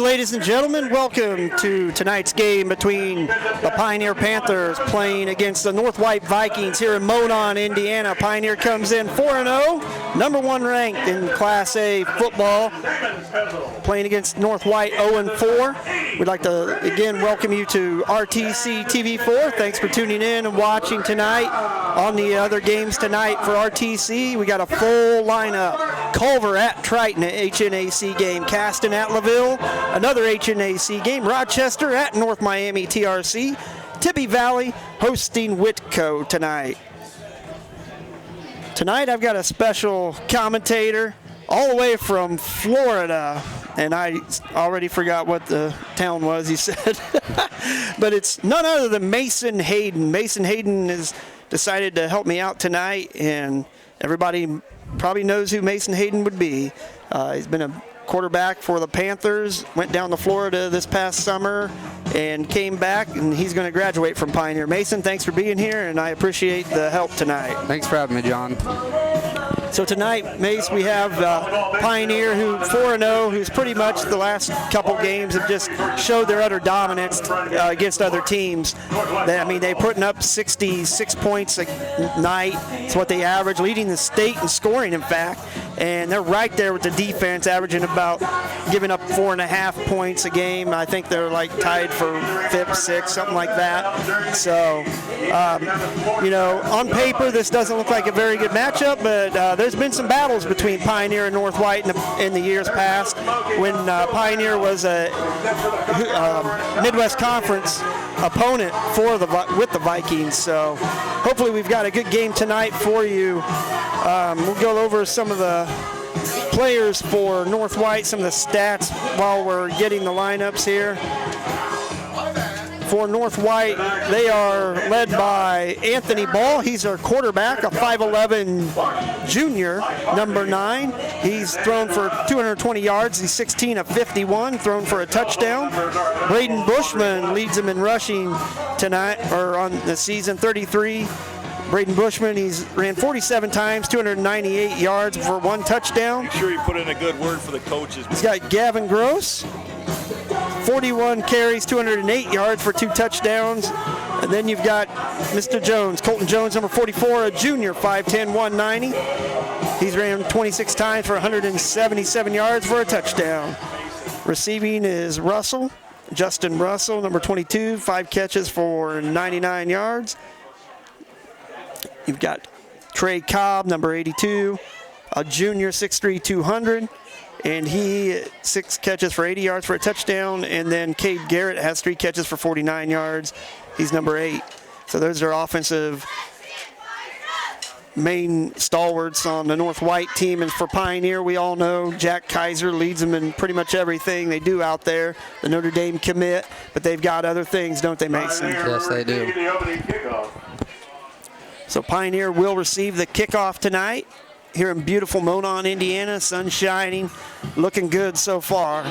ladies and gentlemen, welcome to tonight's game between the Pioneer Panthers playing against the North White Vikings here in Monon, Indiana. Pioneer comes in 4-0, number one ranked in Class A football, playing against North White 0-4. We'd like to again welcome you to RTC TV4. Thanks for tuning in and watching tonight. On the other games tonight for RTC, we got a full lineup. Culver at Triton, an HNAC game. Caston at LaVille, another HNAC game. Rochester at North Miami TRC. Tippy Valley hosting Whitco tonight. Tonight I've got a special commentator all the way from Florida, and I already forgot what the town was he said. But it's none other than Mason Hayden. Mason Hayden has decided to help me out tonight, and everybody probably knows who Mason Hayden would be. He's been a quarterback for the Panthers, went down to Florida this past summer and came back, and he's going to graduate from Pioneer. Mason, thanks for being here, and I appreciate the help tonight. Thanks for having me, John. So tonight, Mace, we have Pioneer, who 4-0, who's pretty much the last couple games have just showed their utter dominance against other teams. They're putting up 66 points a night. It's what they average, leading the state in scoring, in fact. And they're right there with the defense, averaging about giving up 4.5 points a game. I think they're like tied for fifth, sixth, something like that. So, on paper, this doesn't look like a very good matchup, but there's been some battles between Pioneer and North White in the years past when Pioneer was a Midwest Conference opponent with the Vikings. So hopefully we've got a good game tonight for you. We'll go over some of the players for North White, some of the stats while we're getting the lineups here. For North White, they are led by Anthony Ball. He's our quarterback, a 5'11 junior, number 9. He's thrown for 220 yards. He's 16 of 51, thrown for a touchdown. Braden Bushman leads him in rushing tonight, or on the season, 33. Braden Bushman, he's ran 47 times, 298 yards for 1 touchdown. Make sure you put in a good word for the coaches. He's got Gavin Gross, 41 carries, 208 yards for 2 touchdowns. And then you've got Mr. Jones, Colton Jones, number 44, a junior, 5'10", 190. He's ran 26 times for 177 yards for a touchdown. Receiving is Justin Russell, number 22, 5 catches for 99 yards. You've got Trey Cobb, number 82, a junior, 6'3", 200. And he 6 catches for 80 yards for a touchdown. And then Cade Garrett has 3 catches for 49 yards. He's number 8. So those are offensive main stalwarts on the North White team. And for Pioneer, we all know Jack Kaiser leads them in pretty much everything they do out there. The Notre Dame commit, but they've got other things, don't they, Mason? Yes, they do. So Pioneer will receive the kickoff tonight here in beautiful Monon, Indiana. Sun shining, looking good so far.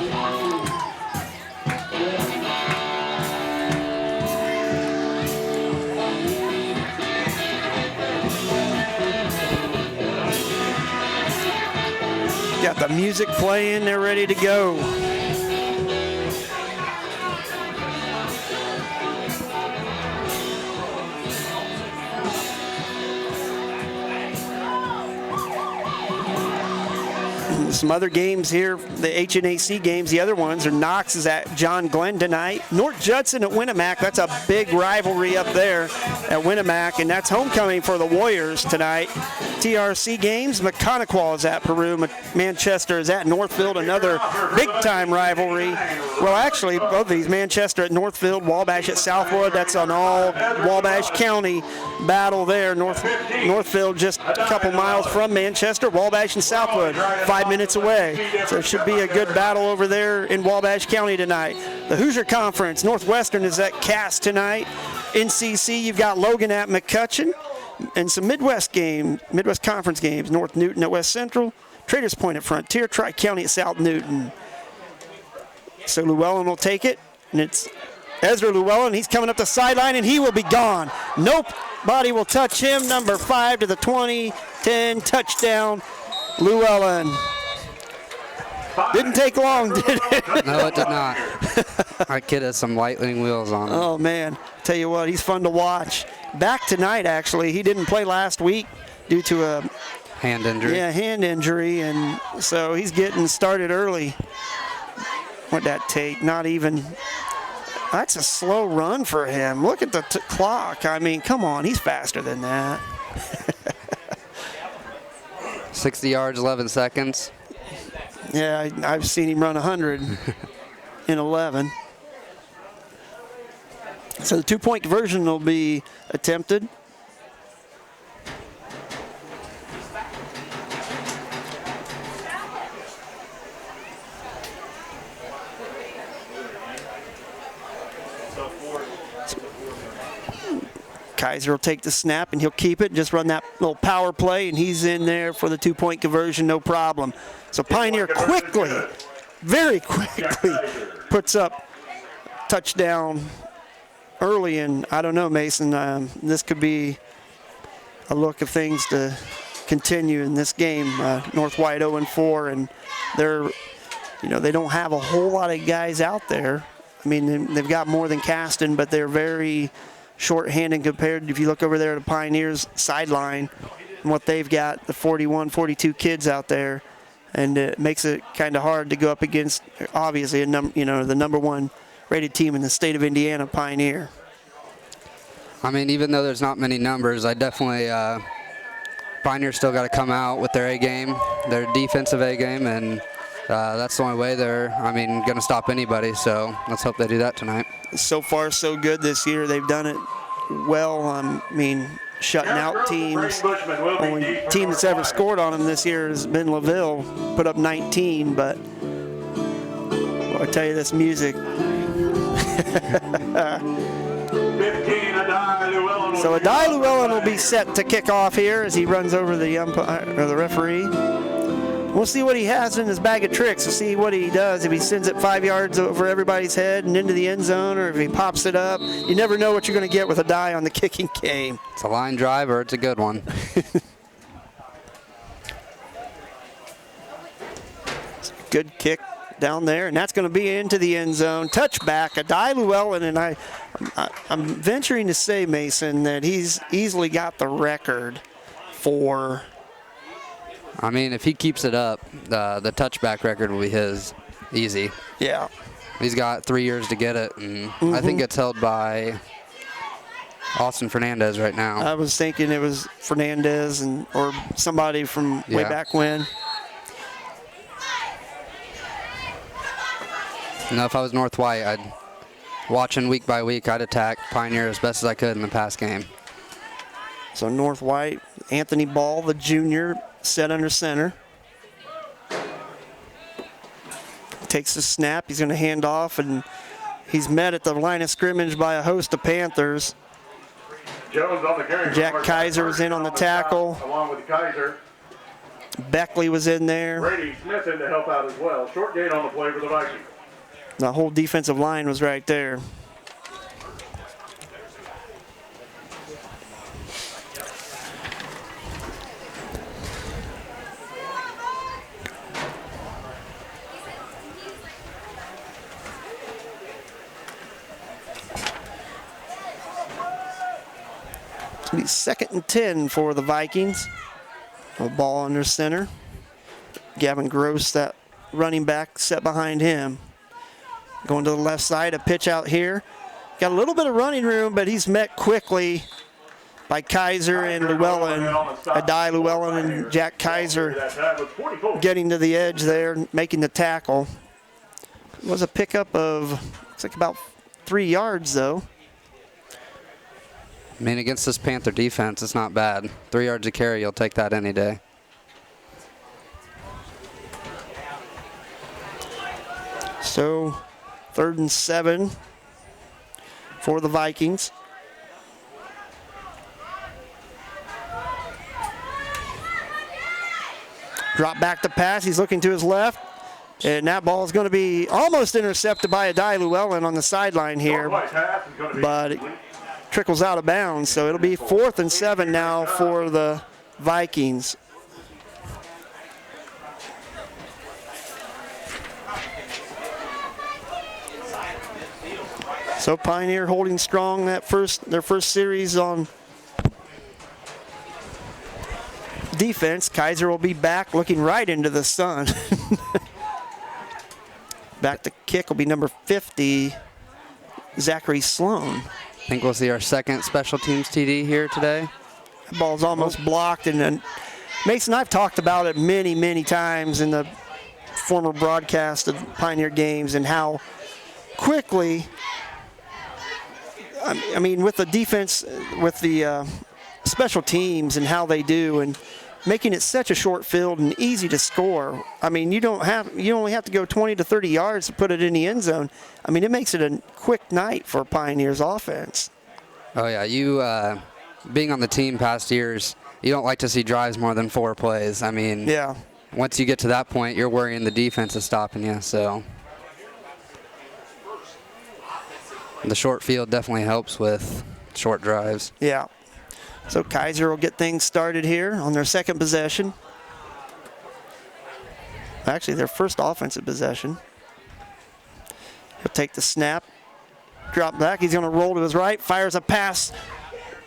Got the music playing, they're ready to go. Some other games here, the HNAC games, the other ones are Knox is at John Glenn tonight. North Judson at Winnemac, that's a big rivalry up there at Winnemac, and that's homecoming for the Warriors tonight. TRC games, McConaughey is at Peru, Manchester is at Northfield, another big-time rivalry. Well, actually, both of these, Manchester at Northfield, Wabash at Southwood, that's an all Wabash County battle there. Northfield just a couple miles from Manchester, Wabash and Southwood, 5 minutes away. So it should be a good battle over there in Wabash County tonight. The Hoosier Conference, Northwestern is at Cass tonight. NCC, you've got Logan at McCutcheon. And some Midwest Conference games, North Newton at West Central, Traders Point at Frontier, Tri-County at South Newton. So Llewellyn will take it, and it's Ezra Llewellyn. He's coming up the sideline, and he will be gone. Nobody will touch him. Number 5 to the 20, 10, touchdown, Llewellyn. Didn't take long, did it? No, it did not. That kid has some lightning wheels on him. Oh, man. Tell you what, he's fun to watch. Back tonight, actually. He didn't play last week due to a hand injury. Yeah, hand injury, and so he's getting started early. What'd that take? Not even. That's a slow run for him. Look at the clock. I mean, come on, he's faster than that. 60 yards, 11 seconds. Yeah, I've seen him run 100 in 11. So the two-point conversion will be attempted. Kaiser will take the snap and he'll keep it and just run that little power play, and he's in there for the two-point conversion, no problem. So Pioneer quickly, very quickly, puts up touchdown early, and I don't know, Mason, this could be a look of things to continue in this game. North White 0-4, and they don't have a whole lot of guys out there. I mean, they've got more than Caston, but they're very short-handed compared, if you look over there at the Pioneers sideline and what they've got, the 41, 42 kids out there, and it makes it kind of hard to go up against, obviously, the number one rated team in the state of Indiana, Pioneer. I mean, even though there's not many numbers, I definitely, Pioneer still got to come out with their A game, their defensive A game, and that's the only way they're, going to stop anybody. So let's hope they do that tonight. So far, so good this year. They've done it well. Shutting out teams. Only team that's ever scored on them this year has been LaVille, put up 19. But I tell you, this music. So Adai Llewellyn will be set to kick off here as he runs over the umpire or the referee. We'll see what he has in his bag of tricks. We'll see what he does. If he sends it 5 yards over everybody's head and into the end zone, or if he pops it up. You never know what you're going to get with a die on the kicking game. It's a line drive or it's a good one. Good kick down there, and that's going to be into the end zone. Touchback, Adai Llewellyn, and I'm venturing to say, Mason, that he's easily got the record for... if he keeps it up, the touchback record will be his, easy. Yeah. He's got 3 years to get it, and I think it's held by Austin Fernandez right now. I was thinking it was Fernandez or somebody from way back when. If I was North White, watching week by week, I'd attack Pioneer as best as I could in the pass game. So North White, Anthony Ball, the junior, set under center. Takes the snap. He's going to hand off, and he's met at the line of scrimmage by a host of Panthers. Jack Kaiser was in on the tackle. Along with Kaiser. Beckley was in there. Brady Smith in to help out as well. Short gain on the play for the Vikings. The whole defensive line was right there. It's going to be 2nd and 10 for the Vikings. A ball under center. Gavin Gross, that running back, set behind him. Going to the left side, a pitch out here. Got a little bit of running room, but he's met quickly by Kaiser and Llewellyn. Adai Llewellyn and Jack Kaiser getting to the edge there, making the tackle. It was a pickup of, looks like about 3 yards, though. Against this Panther defense, it's not bad. 3 yards a carry, you'll take that any day. So, 3rd and 7 for the Vikings. Drop back to pass. He's looking to his left. And that ball is going to be almost intercepted by Adai Llewellyn on the sideline here. But it trickles out of bounds. So it'll be 4th and 7 now for the Vikings. So Pioneer holding strong their first series on defense. Kaiser will be back looking right into the sun. Back to kick will be number 50, Zachary Sloan. I think we'll see our second special teams TD here today. The ball's almost blocked, and then Mason, I've talked about it many, many times in the former broadcast of Pioneer games and how quickly, I mean, with the defense, with the special teams and how they do, and making it such a short field and easy to score. I mean, you only have to go 20 to 30 yards to put it in the end zone. I mean, it makes it a quick night for Pioneer's offense. Oh yeah, you being on the team past years, you don't like to see drives more than 4 plays. I mean, yeah. Once you get to that point, you're worrying the defense is stopping you. So the short field definitely helps with short drives. Yeah. So Kaiser will get things started here on their second possession. Actually, their first offensive possession. He'll take the snap, drop back. He's going to roll to his right, fires a pass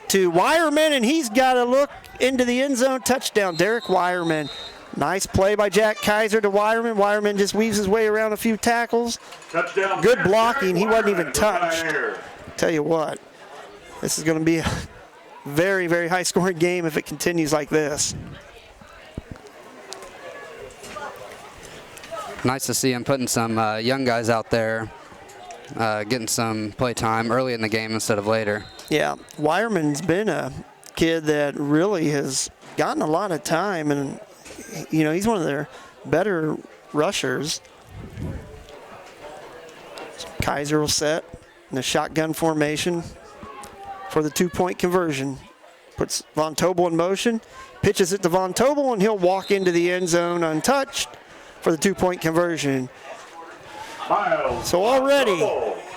to Wireman, and he's got to look into the end zone. Touchdown, Derek Wireman. Nice play by Jack Kaiser to Wireman. Wireman just weaves his way around a few tackles. Touchdown. Good blocking. He wasn't even touched. Tell you what, this is going to be a very, very high-scoring game if it continues like this. Nice to see him putting some young guys out there, getting some play time early in the game instead of later. Yeah, Wireman's been a kid that really has gotten a lot of time, and you know, he's one of their better rushers. Kaiser will set in the shotgun formation for the 2-point conversion. Puts Von Tobel in motion, pitches it to Von Tobel, and he'll walk into the end zone untouched for the 2-point conversion. So already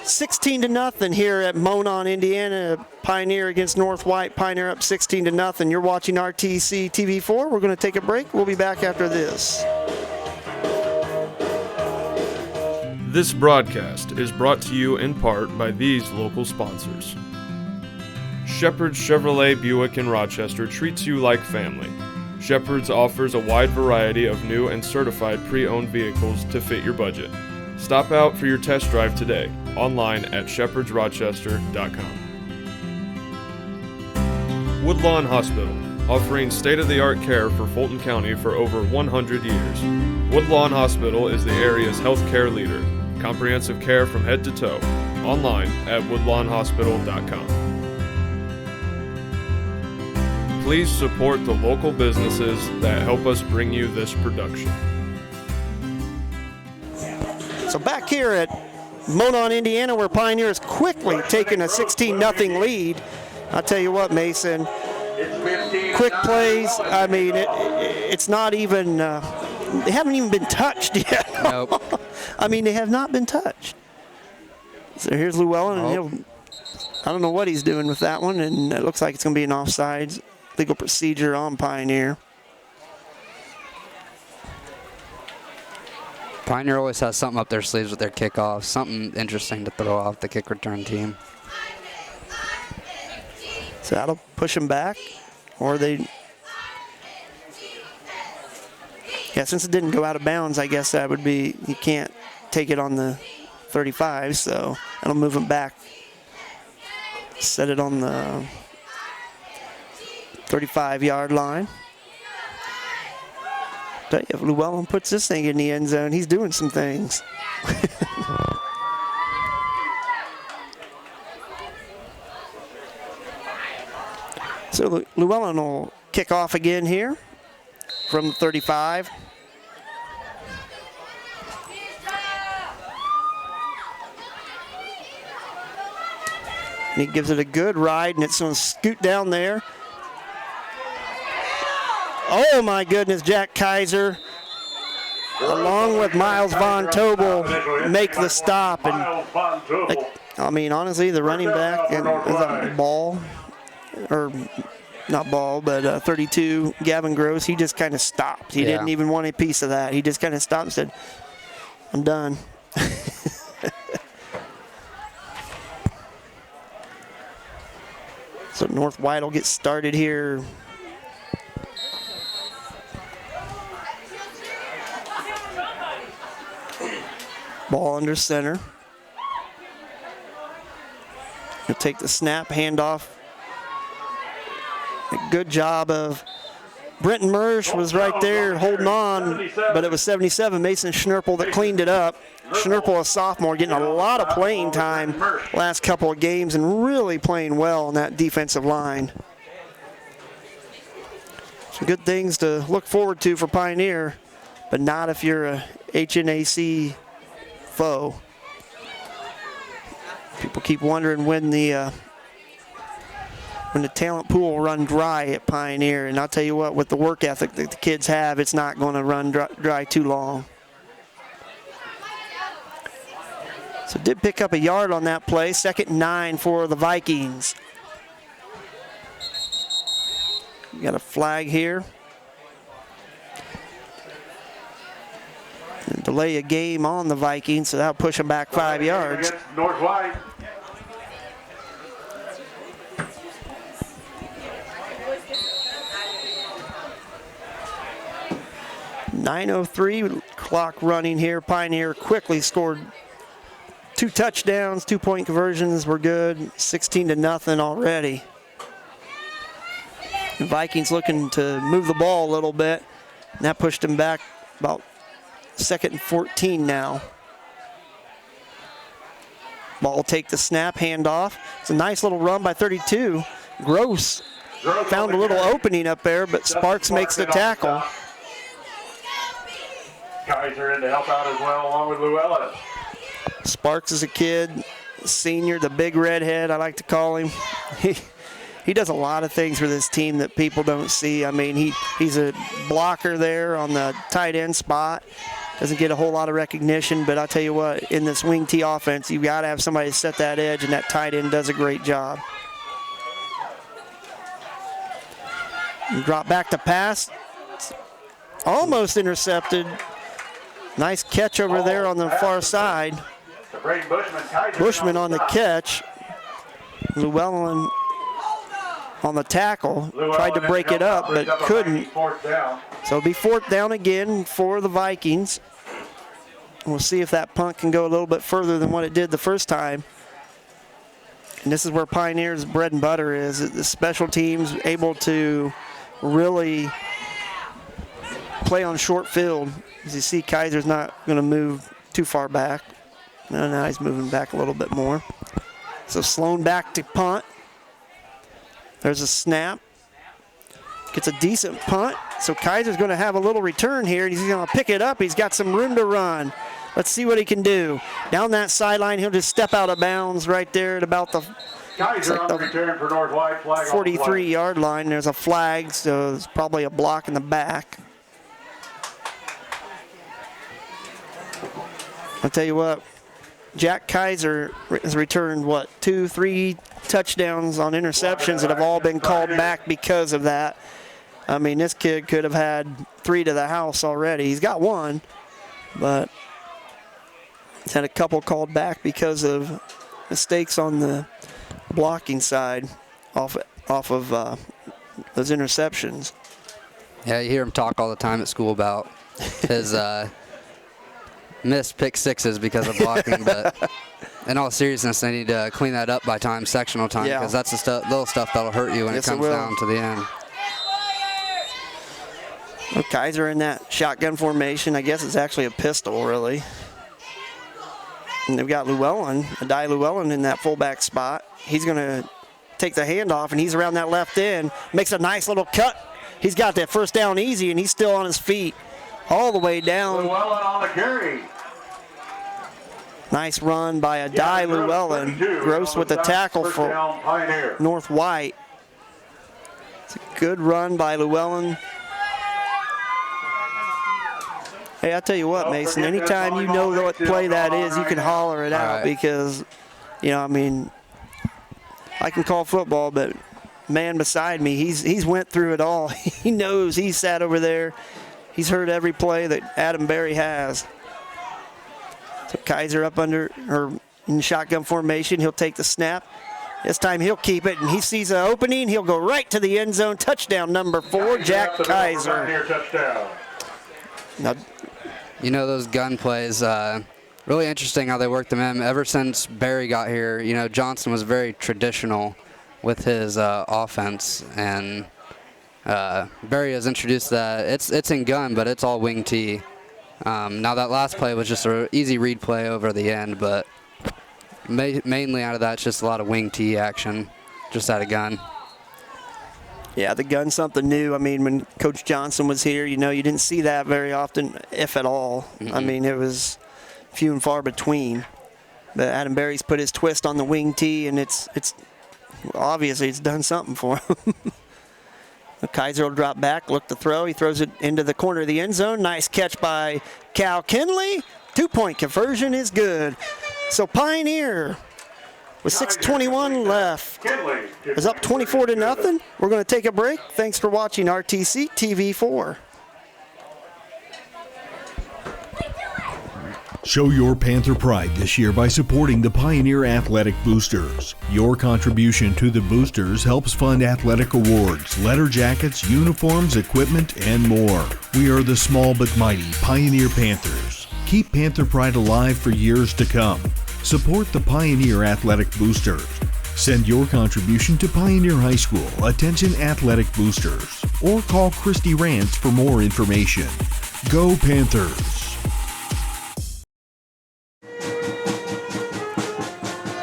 16-0 here at Monon, Indiana. Pioneer against North White. Pioneer up 16-0. You're watching RTC TV4. We're going to take a break. We'll be back after this. This broadcast is brought to you in part by these local sponsors. Shepherd's Chevrolet Buick in Rochester treats you like family. Shepherd's offers a wide variety of new and certified pre-owned vehicles to fit your budget. Stop out for your test drive today, online at shepherdsrochester.com. Woodlawn Hospital, offering state-of-the-art care for Fulton County for over 100 years. Woodlawn Hospital is the area's healthcare leader. Comprehensive care from head to toe, online at woodlawnhospital.com. Please support the local businesses that help us bring you this production. So back here at Monon, Indiana, where Pioneer is quickly taking a 16-0 lead. I'll tell you what, Mason, quick plays. I mean, it's not even, they haven't even been touched yet. Nope. I mean, they have not been touched. So here's Llewellyn, and I don't know what he's doing with that one, and it looks like it's going to be an offsides legal procedure on Pioneer. Pioneer always has something up their sleeves with their kickoffs, something interesting to throw off the kick return team. So that'll push them back, or they, yeah, since it didn't go out of bounds, I guess that would be, you can't take it on the 35, so that'll move them back. Set it on the 35-yard line. Tell you, if Llewellyn puts this thing in the end zone, he's doing some things. So Llewellyn will kick off again here from the 35. And he gives it a good ride, and it's going to scoot down there. Oh my goodness, Jack Kaiser, along with Miles Von Tobel, make the stop. And I mean, honestly, the running back and the ball, or not ball, but 32, Gavin Gross, he just kind of stopped. He didn't even want a piece of that. He just kind of stopped and said, I'm done. North White will get started here. Ball under center. He'll take the snap, handoff. A good job of Brenton Mersch was right there holding on, but it was 77 Mason Schnurple that cleaned it up. Schnurple, a sophomore, getting a lot of playing time last couple of games and really playing well on that defensive line. Some good things to look forward to for Pioneer, but not if you're a HNAC foe. People keep wondering when the talent pool will run dry at Pioneer, and I'll tell you what, with the work ethic that the kids have, it's not going to run dry too long. So did pick up a yard on that play. 2nd and 9 for the Vikings. We got a flag here. And delay a game on the Vikings, so that'll push them back 5 yards. North White. .903 clock running here. Pioneer quickly scored 2 touchdowns, 2-point conversions were good, 16-0 already. The Vikings looking to move the ball a little bit, and that pushed them back about 2nd and 14 now. Ball will take the snap, handoff. It's a nice little run by 32. Gross found a little opening up there, but Sparks makes the tackle. Kaiser in to help out as well, along with Llewellyn. Sparks is a kid, senior, the big redhead, I like to call him. He does a lot of things for this team that people don't see. I mean, he's a blocker there on the tight end spot. Doesn't get a whole lot of recognition, but I'll tell you what, in this wing T offense, you've got to have somebody to set that edge, and that tight end does a great job. Drop back to pass. It's almost intercepted. Nice catch over there on the far side. Bushman on the catch. Llewellyn on the tackle. Tried to break it up, but couldn't. So it'll be 4th down again for the Vikings. We'll see if that punt can go a little bit further than what it did the first time. And this is where Pioneer's bread and butter is. The special teams able to really play on short field. As you see, Kaiser's not going to move too far back. Now he's moving back a little bit more. So Sloan back to punt. There's a snap. Gets a decent punt. So Kaiser's going to have a little return here, and he's going to pick it up. He's got some room to run. Let's see what he can do. Down that sideline, he'll just step out of bounds right there at about the, Kaiser on the return for North White, flag 43-yard line. There's a flag, so it's probably a block in the back. I'll tell you what, Jack Kaiser has returned, 2, 3 touchdowns on interceptions that have all been called back because of that. I mean, this kid could have had 3 to the house already. He's got 1, but he's had a couple called back because of mistakes on the blocking side off of those interceptions. Yeah, you hear him talk all the time at school about his missed pick sixes because of blocking, but in all seriousness, they need to clean that up by sectional time, because that's the little stuff that'll hurt you when it comes down to the end. Well, Kaiser in that shotgun formation. I guess it's actually a pistol, really. And they've got Llewellyn, Adai Llewellyn in that fullback spot. He's going to take the handoff, and he's around that left end. Makes a nice little cut. He's got that first down easy, and he's still on his feet all the way down. Llewellyn on the carry. Nice run by Adai Llewellyn. Gross with the tackle for North White. It's a good run by Llewellyn. Hey, I'll tell you what, Mason, anytime you know what play that is, you can holler it out, because, I mean, I can call football, but man beside me, he's went through it all. He knows. He's sat over there. He's heard every play that Adam Berry has. So Kaiser up under, or in shotgun formation. He'll take the snap, This time he'll keep it, and he sees an opening. He'll go right to the end zone. Touchdown number 4, Jack Kaiser. Touchdown. Now, You know, those gun plays, really interesting how they work them in. Ever since Barry got here, you know, Johnson was very traditional with his offense, and Barry has introduced that. It's in gun, but it's all wing T. Now that last play was just an easy read play over the end, but mainly out of that, it's just a lot of wing T action, just out of gun. yeah, the gun's something new. I mean, when Coach Johnson was here, you know, you didn't see that very often, if at all. I mean, it was few and far between. But Adam Barry's put his twist on the wing T, and it's obviously it's done something for him. Kaiser will drop back, look to throw. He throws it into the corner of the end zone. Nice catch by Cal Kinley. 2-point conversion is good. So Pioneer, with 6:21 left, is up 24-0. We're going to take a break. Thanks for watching RTC TV4. Show your Panther pride this year by supporting the Pioneer Athletic Boosters. Your contribution to the Boosters helps fund athletic awards, letter jackets, uniforms, equipment, and more. We are the small but mighty Pioneer Panthers. Keep Panther pride alive for years to come. Support the Pioneer Athletic Boosters. Send your contribution to Pioneer High School, attention Athletic Boosters, or call Christy Rance for more information. Go Panthers!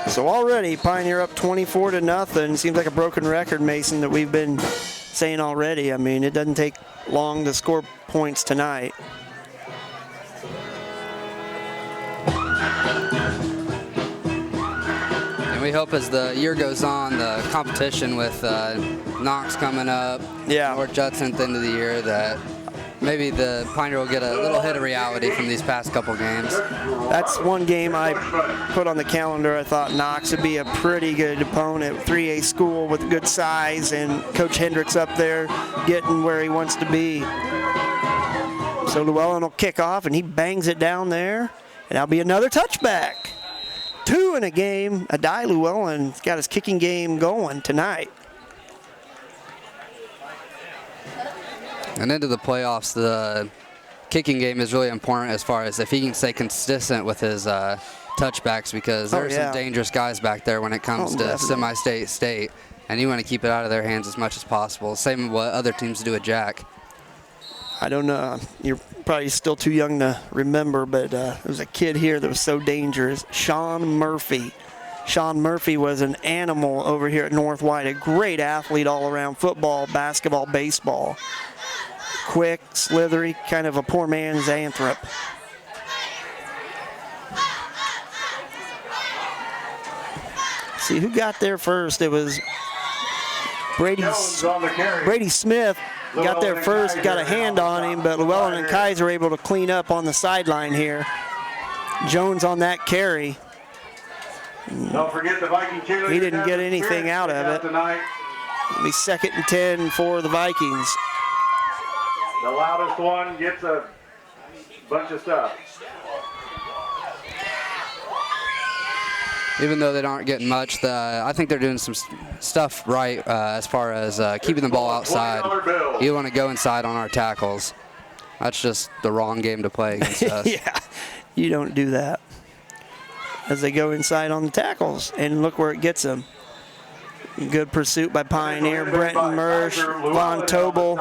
So already Pioneer up 24-0. Seems like a broken record, Mason, that we've been saying already. I mean, it doesn't take long to score points tonight. And we hope as the year goes on, the competition with Knox coming up, North Judson at the end of the year, that maybe the Pioneer will get a little hit of reality from these past couple games. That's one game I put on the calendar. I thought Knox would be a pretty good opponent. 3A school with good size, and Coach Hendricks up there getting where he wants to be. So Llewellyn will kick off, and he bangs it down there, and that'll be another touchback. 2 in a game. Adai Llewellyn's got his kicking game going tonight. And into the playoffs, the kicking game is really important as far as if he can stay consistent with his touchbacks, because there are some dangerous guys back there when it comes to semi-state, state, and you want to keep it out of their hands as much as possible. Same with what other teams do at Jack. I don't know. You're probably still too young to remember, but there was a kid here that was so dangerous, Sean Murphy. Sean Murphy was an animal over here at North White, a great athlete all around, football, basketball, baseball. Quick, slithery, kind of a poor man's Anthrop. See who got there first. It was Brady Smith got there first, got a hand on him, but Llewellyn and Kaiser were able to clean up on the sideline here. Jones on that carry. Don't forget the Viking cheerleaders. He didn't get anything out of it. It'll be 2nd and 10 for the Vikings. The loudest one gets a bunch of stuff. Even though they aren't getting much, I think they're doing some stuff right as far as keeping the ball outside. You want to go inside on our tackles. That's just the wrong game to play against us. Yeah, you don't do that. As they go inside on the tackles, and look where it gets them. Good pursuit by Pioneer. Brenton Mersch, Von Tobel,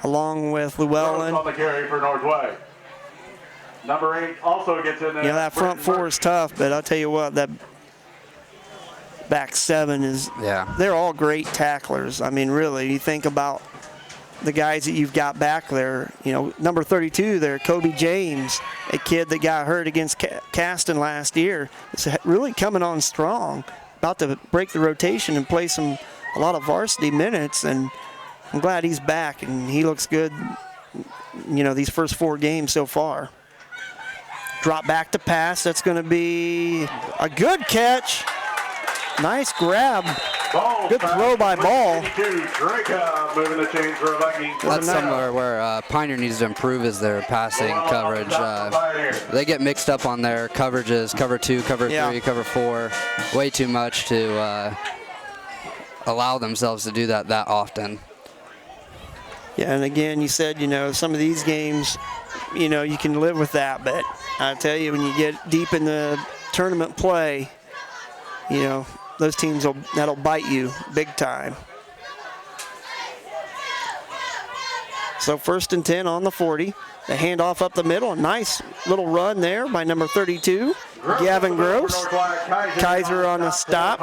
along with Llewellyn. On the carry for Northway. Number 8 also gets in there. Yeah, that front 4 is tough, but I'll tell you what, that back 7 is, they're all great tacklers. I mean, really, you think about the guys that you've got back there. You know, number 32 there, Kobe James, a kid that got hurt against Caston last year. It's really coming on strong, about to break the rotation and play a lot of varsity minutes, and I'm glad he's back, and he looks good, you know, these first 4 games so far. Drop back to pass. That's going to be a good catch. Nice grab Good throw by Ball. Moving the chains for a Viking. That's somewhere where Pioneer needs to improve is their passing coverage. They get mixed up on their coverages, cover 2, cover 3, cover 4, way too much to allow themselves to do that often. Yeah, and again, you said, some of these games, you can live with that, but I tell you, when you get deep in the tournament play, those teams, that'll bite you big time. So 1st and 10 on the 40. The handoff up the middle. A nice little run there by number 32, Gavin Gross. Kaiser on the stop.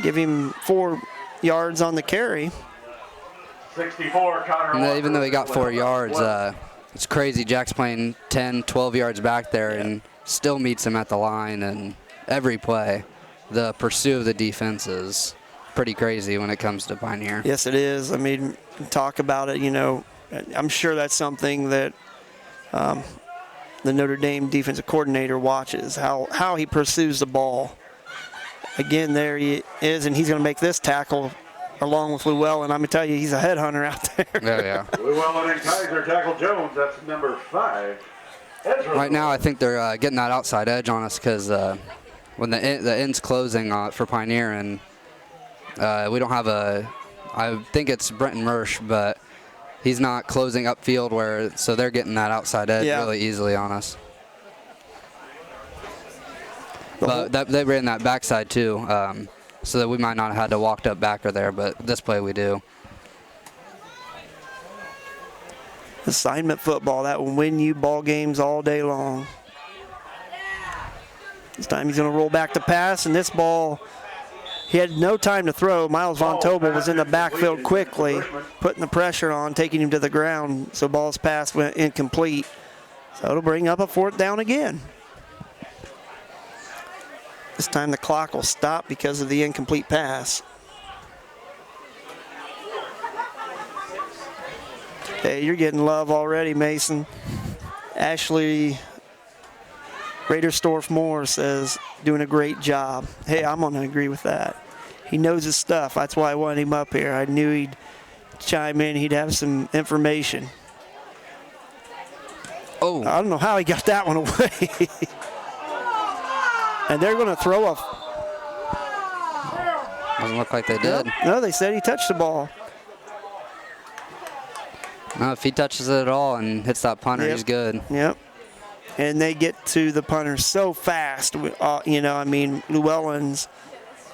Give him 4 yards on the carry. 64, Connor. Even though he got 4 yards, it's crazy. Jack's playing 10, 12 yards back there and still meets him at the line. And every play, the pursuit of the defense is pretty crazy when it comes to Pioneer. Yes, it is. I mean, talk about it, I'm sure that's something that the Notre Dame defensive coordinator watches, how he pursues the ball. Again, there he is, and he's going to make this tackle along with Llewellyn. I'm going to tell you, he's a headhunter out there. Yeah. Llewellyn and Kaiser tackle Jones. That's number 5. Right now, I think they're getting that outside edge on us because when the end's closing for Pioneer, and we don't have I think it's Brenton Mersch, but he's not closing upfield so they're getting that outside edge really easily on us. But they ran that backside too, so that we might not have had to walk up backer there, but this play we do. Assignment football, that will win you ball games all day long. This time he's going to roll back to pass, and this ball, he had no time to throw. Miles Von Tobel was in the backfield quickly, putting the pressure on, taking him to the ground, so ball's pass went incomplete. So it'll bring up a 4th down again. This time the clock will stop because of the incomplete pass. Hey, you're getting love already, Mason. Ashley Raderstorff Moore says, doing a great job. Hey, I'm going to agree with that. He knows his stuff. That's why I wanted him up here. I knew he'd chime in. He'd have some information. Oh. I don't know how he got that one away. And they're going to throw a... Doesn't look like they did. No, they said he touched the ball. No, if he touches it at all and hits that punter, he's good. Yep. And they get to the punter so fast. Llewellyn's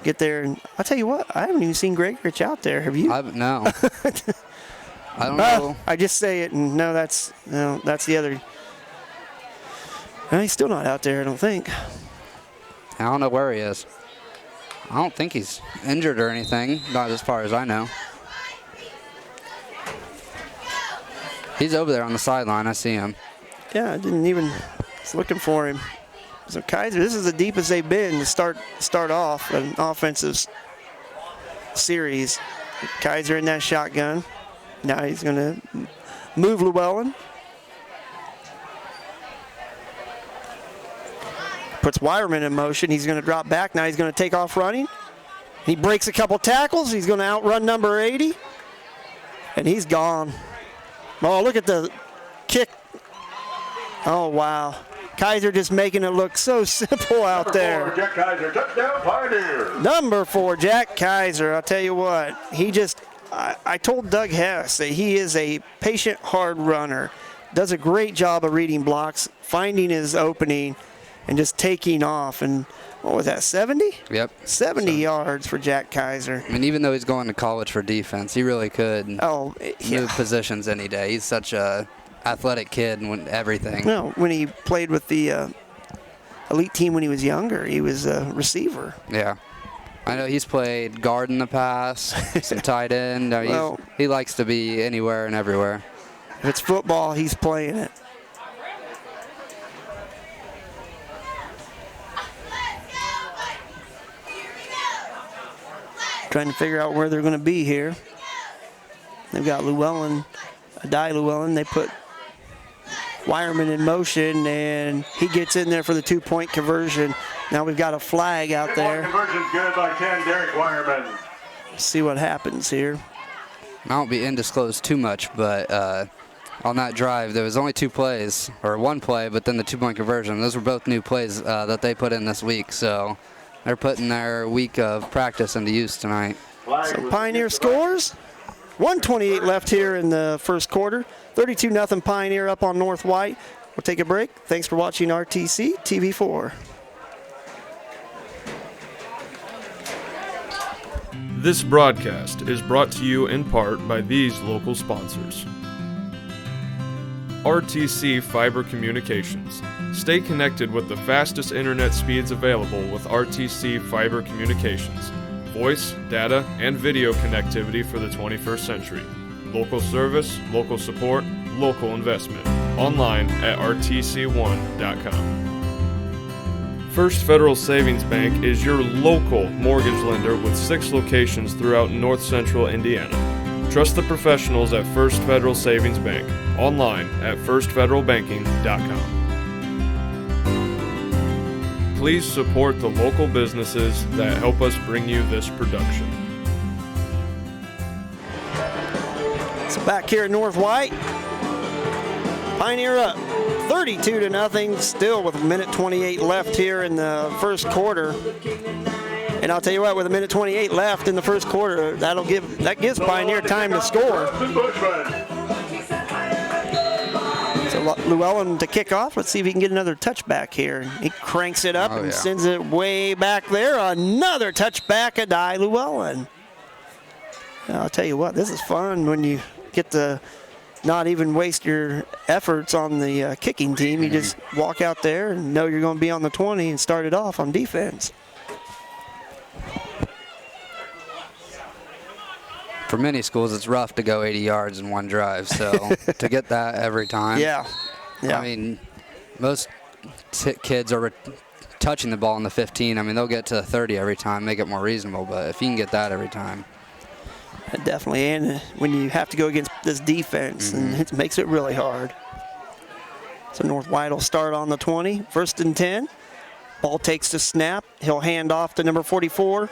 get there. And I'll tell you what, I haven't even seen Greg Rich out there. Have you? No. I don't know. I just say it, and that's the other. He's still not out there, I don't think. I don't know where he is. I don't think he's injured or anything, not as far as I know. He's over there on the sideline. I see him. Yeah, I didn't even. Was looking for him. So Kaiser, this is the deepest they've been to start off an offensive series. Kaiser in that shotgun. Now he's going to move Llewellyn. Puts Wireman in motion. He's going to drop back. Now he's going to take off running. He breaks a couple tackles. He's going to outrun number 80. And he's gone. Oh, look at the kick. Oh, wow. Kaiser just making it look so simple out there. Number 4, Jack Kaiser, touchdown Pioneer. Number 4, Jack Kaiser. I'll tell you what, I told Doug Hess that he is a patient, hard runner. Does a great job of reading blocks, finding his opening, and just taking off. And what was that, 70? Yep. 70 yards for Jack Kaiser. I mean, even though he's going to college for defense, he really could move positions any day. He's such a athletic kid and everything. No, when he played with the elite team when he was younger, he was a receiver. Yeah. I know he's played guard in the past, some tight end. He likes to be anywhere and everywhere. If it's football, he's playing it. Trying to figure out where they're going to be here. They've got Llewellyn, Adai Llewellyn. They put Wireman in motion, and he gets in there for the 2-point conversion. Now we've got a flag out there. Conversion's good by 10, Derek Wireman. See what happens here. I won't be indisclosed too much, but on that drive, there was only 2 plays, or 1 play, but then the 2-point conversion. Those were both new plays that they put in this week, so they're putting their week of practice into use tonight. So Pioneer scores. 1:28 left here in the first quarter. 32-0 Pioneer up on North White. We'll take a break. Thanks for watching RTC TV4. This broadcast is brought to you in part by these local sponsors. RTC Fiber Communications. Stay connected with the fastest internet speeds available with RTC Fiber Communications. Voice, data, and video connectivity for the 21st century. Local service, local support, local investment. Online at rtc1.com. First Federal Savings Bank is your local mortgage lender with 6 locations throughout North Central Indiana. Trust the professionals at First Federal Savings Bank. Online at firstfederalbanking.com. Please support the local businesses that help us bring you this production. So back here at North White, Pioneer up 32-0, still with 1:28 left here in the first quarter. And I'll tell you what, with 1:28 left in the first quarter, that gives Pioneer time to score. So Llewellyn to kick off. Let's see if he can get another touchback here. He cranks it up and sends it way back there. Another touchback, Adai Llewellyn. I'll tell you what, this is fun when you get to not even waste your efforts on the kicking team. You just walk out there and know you're going to be on the 20 and start it off on defense. For many schools, it's rough to go 80 yards in one drive, so to get that every time. Yeah. I mean, most kids are touching the ball in the 15. I mean, they'll get to 30 every time, make it more reasonable, but if you can get that every time. Definitely, and when you have to go against this defense, and it makes it really hard. So North White will start on the 20, 1st and 10. Ball takes the snap. He'll hand off to number 44,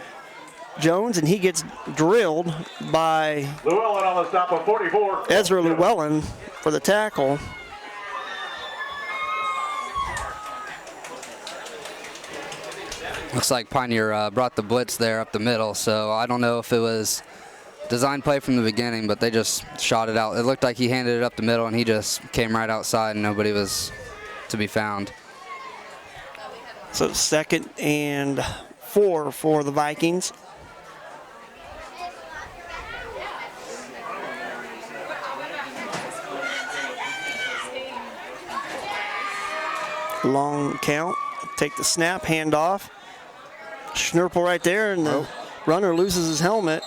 Jones, and he gets drilled by Llewellyn on the stop of 44. Ezra Llewellyn for the tackle. Looks like Pioneer brought the blitz there up the middle, so I don't know if it was design play from the beginning, but they just shot it out. It looked like he handed it up the middle, and he just came right outside, and nobody was to be found. So 2nd and 4 for the Vikings. Long count. Take the snap, hand off. Schnurple right there, and the runner loses his helmet.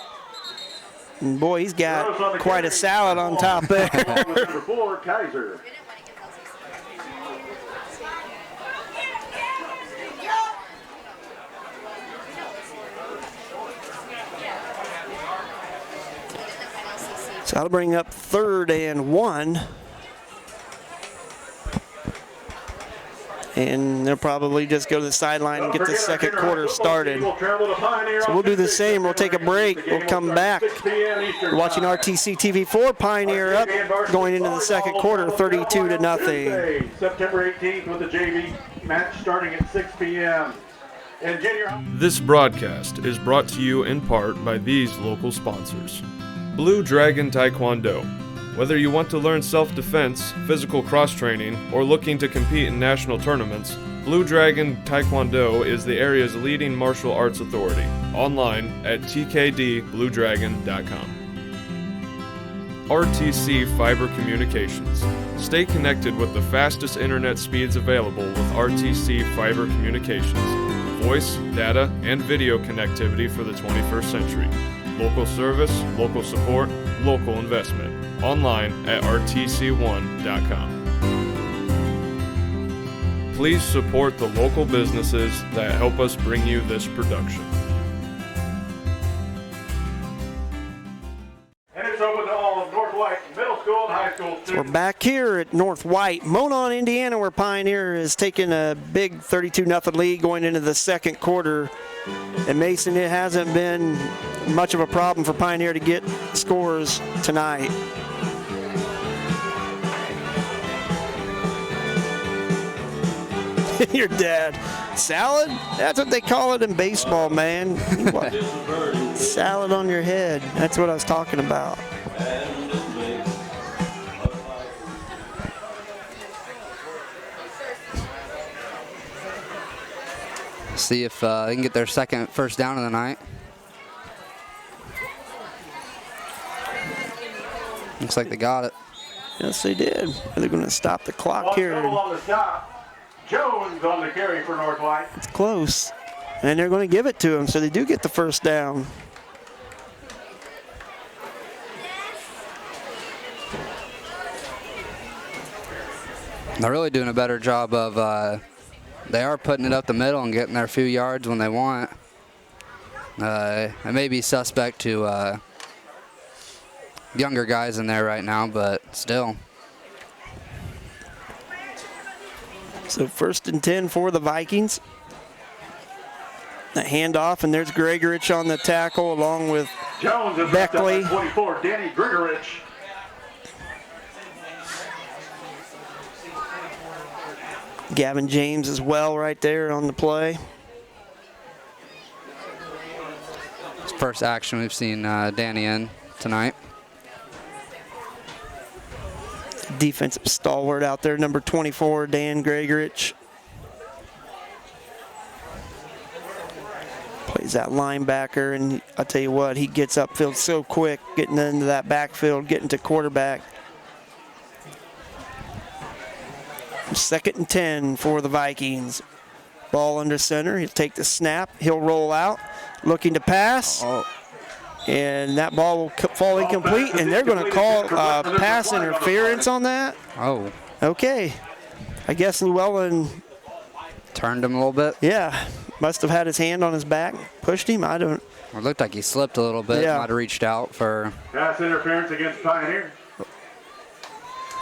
And boy, he's got quite a salad on top there. Number 4, Kaiser. So that'll bring up 3rd and 1. And they'll probably just go to the sideline and get the second quarter started. So we'll do the same. We'll take a break. We'll come back. You're watching RTC TV4. Pioneer up going into the second quarter, 32-0. September 18th with the JV match starting at 6 p.m. And junior. This broadcast is brought to you in part by these local sponsors. Blue Dragon Taekwondo. Whether you want to learn self-defense, physical cross-training, or looking to compete in national tournaments, Blue Dragon Taekwondo is the area's leading martial arts authority. Online at tkdbluedragon.com. RTC Fiber Communications. Stay connected with the fastest internet speeds available with RTC Fiber Communications. Voice, data, and video connectivity for the 21st century. Local service, local support, local investment. Online at rtc1.com. Please support the local businesses that help us bring you this production. And it's open to all of North White Middle School and High high school We're students. back here at North White, Monon, Indiana, where Pioneer is taking a big 32-0 lead going into the second quarter. And Mason, it hasn't been much of a problem for Pioneer to get scores tonight. Your dad. Salad? That's what they call it in baseball, man. Salad on your head. That's what I was talking about. See if they can get their second first down of the night. Looks like they got it. Yes, they did. They're going to stop the clock One here. total on the stop. Jones on the carry for North White. It's close. And they're going to give it to them, so they do get the first down. They're really doing a better job of, they are putting it up the middle and getting their few yards when they want. It may be suspect to younger guys in there right now, but still. So 1st and 10 for the Vikings. The handoff, and there's Gregorich on the tackle along with Jones is Beckley. 24. Danny Grigorich. Gavin James as well right there on the play. It's first action we've seen Danny in tonight. Defensive stalwart out there, number 24, Dan Gregorich. Plays that linebacker, and I'll tell you what, he gets upfield so quick, getting into that backfield, getting to quarterback. 2nd and 10 for the Vikings. Ball under center. He'll take the snap. He'll roll out, looking to pass. And that ball will fall incomplete, and they're going to call pass interference on that. Oh, Okay. I guess Llewellyn, turned him a little bit. yeah, must have had his hand on his back, pushed him. I don't. It looked like he slipped a little bit. Yeah. Might have reached out for. Pass interference against Pioneer.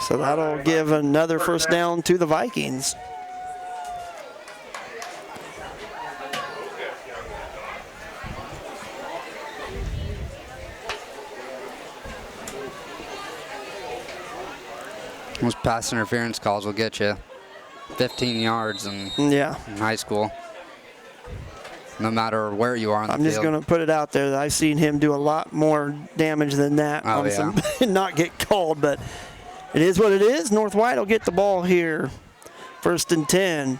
So that'll give another first down to the Vikings. Most pass interference calls will get you 15 yards in Yeah. high school. No matter where you are on the I'm just field. going to put it out there that I've seen him do a lot more damage than that Oh, on yeah. some not get called, but it is what it is. North White will get the ball here. 1st and 10.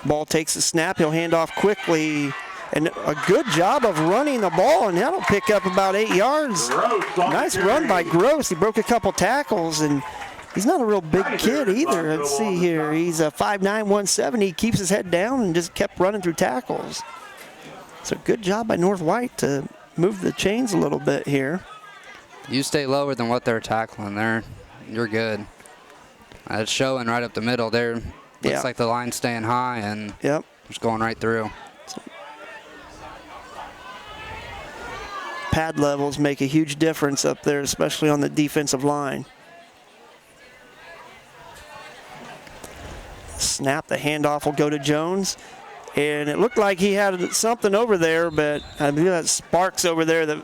Ball takes the snap. He'll hand off quickly. And a good job of running the ball, and that'll pick up about 8 yards. Gross on the Nice carry. run by Gross. He broke a couple tackles, and he's not a real big kid either. Let's see here. He's a 5'9", 170. He keeps his head down and just kept running through tackles. So good job by North White to move the chains a little bit here. You stay lower than what they're tackling there, you're good. It's showing right up the middle there. Looks Yeah. like the line's staying high and Yep. just going right through. Pad levels make a huge difference up there, especially on the defensive line. Snap, the handoff will go to Jones. And it looked like he had something over there, but I believe that's Sparks over there that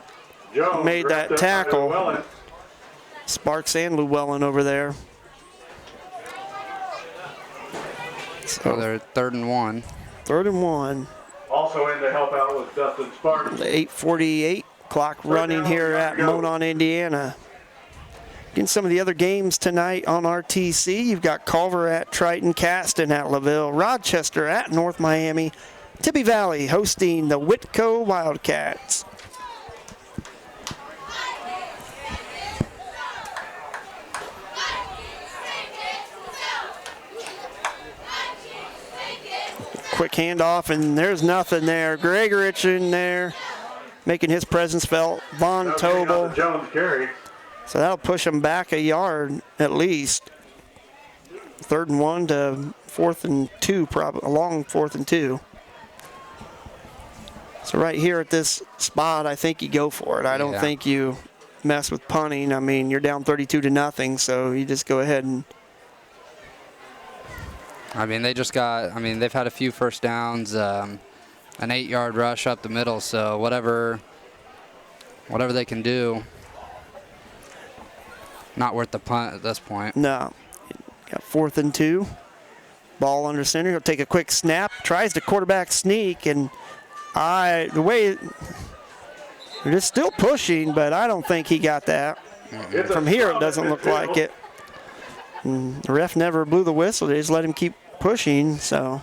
Jones made that ripped up by tackle. Llewellyn. Sparks and Llewellyn over there. So So they're 3rd and 1. 3rd and 1. Also in to help out with Dustin Sparks. The 8:48 clock running here at Monon, Indiana. In some of the other games tonight on RTC, you've got Culver at Triton, Caston at LaVille, Rochester at North Miami, Tippy Valley hosting the Whitco Wildcats. Quick handoff, and there's nothing there. Gregorich in there, making his presence felt. Von Now getting on Tobel. the Jones carry. So that'll push them back a yard at least. 3rd and 1 to 4th and 2, probably along 4th and 2. So right here at this spot, I think you go for it. I don't Yeah. think you mess with punting. I mean, you're down 32-0, so you just go ahead and. I mean, they've had a few first downs, an 8-yard rush up the middle, so whatever they can do, not worth the punt at this point. No. Got 4th and 2. Ball under center. He'll take a quick snap, tries to quarterback sneak, and the way they're just still pushing, but I don't think he got that. From here, it doesn't look like it. And the ref never blew the whistle. They just let him keep pushing, so.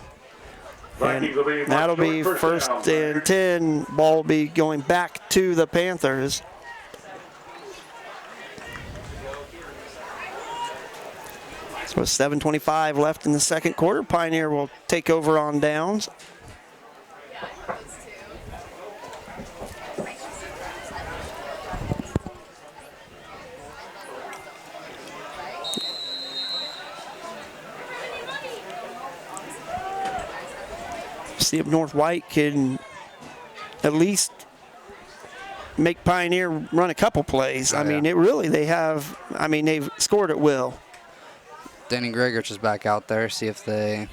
And that'll be 1st and 10. Ball will be going back to the Panthers. So 7:25 left in the second quarter. Pioneer will take over on downs. See if North White can at least make Pioneer run a couple plays. I mean, they've scored at will. Danny Gregorich is back out there. See if they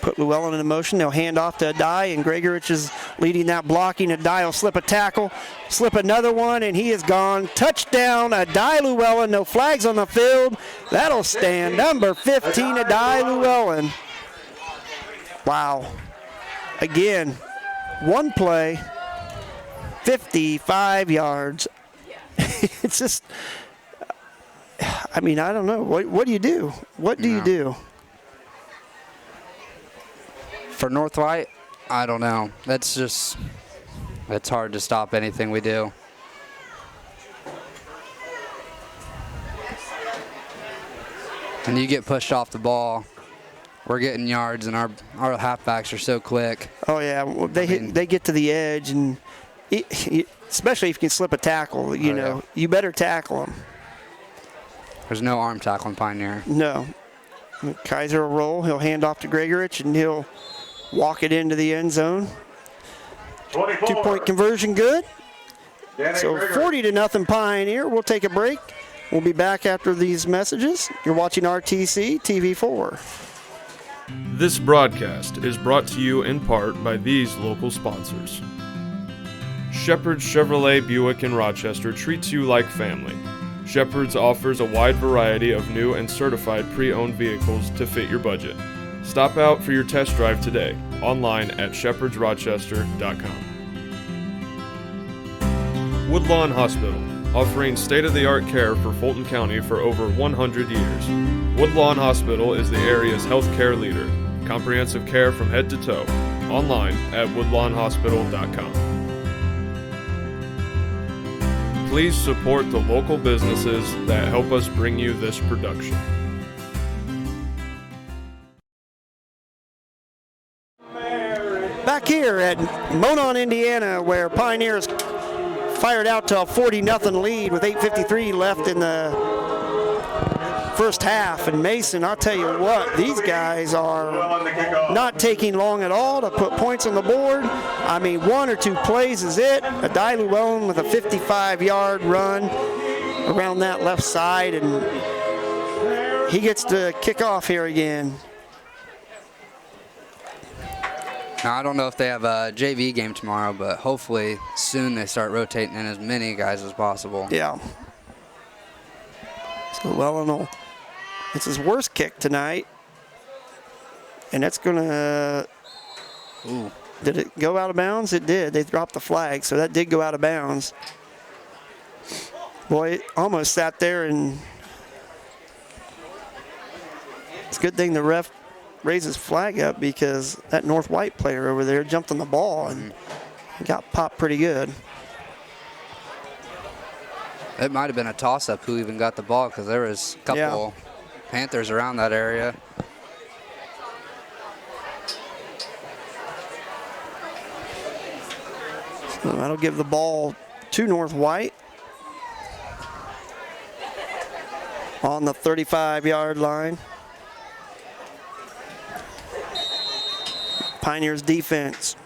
put Llewellyn in motion. They'll hand off to Adai, and Gregorich is leading that blocking. Adai will slip a tackle, slip another one, and he is gone. Touchdown, Adai Llewellyn. No flags on the field. That'll stand. Number 15, Adai Llewellyn. Wow. Again, one play, 55 yards. It's just, I mean, I don't know. What do you do? What do you do? For North White, I don't know. It's hard to stop anything we do. And you get pushed off the ball, we're getting yards, and our halfbacks are so quick. Oh yeah, well, they get to the edge, and especially if you can slip a tackle, you better tackle them. There's no arm tackle in Pioneer. No. Kaiser will roll. He'll hand off to Gregorich, and he'll walk it into the end zone. 24. 2-point conversion good. Danny So Gregorich. 40-0 Pioneer. We'll take a break. We'll be back after these messages. You're watching RTC TV4. This broadcast is brought to you in part by these local sponsors. Shepherd's Chevrolet Buick in Rochester treats you like family. Shepherd's offers a wide variety of new and certified pre-owned vehicles to fit your budget. Stop out for your test drive today, online at shepherdsrochester.com. Woodlawn Hospital, offering state-of-the-art care for Fulton County for over 100 years. Woodlawn Hospital is the area's healthcare leader. Comprehensive care from head to toe. Online at woodlawnhospital.com. Please support the local businesses that help us bring you this production. Back here at Monon, Indiana, where Pioneers fired out to a 40-0 lead with 8:53 left in the first half. And Mason, I'll tell you what, these guys are not taking long at all to put points on the board. I mean, 1 or 2 plays is it. Adai Llewellyn with a 55-yard run around that left side, and he gets to kick off here again. Now, I don't know if they have a JV game tomorrow, but hopefully soon they start rotating in as many guys as possible. Yeah. So Llewellyn it's his worst kick tonight. And that's going to... Did it go out of bounds? It did. They dropped the flag, so that did go out of bounds. Boy, it almost sat there, and it's a good thing the ref raised his flag up, because that North White player over there jumped on the ball and got popped pretty good. It might have been a toss-up who even got the ball, because there was a couple Panthers around that area. So that'll give the ball to North White on the 35-yard line. Pioneers defense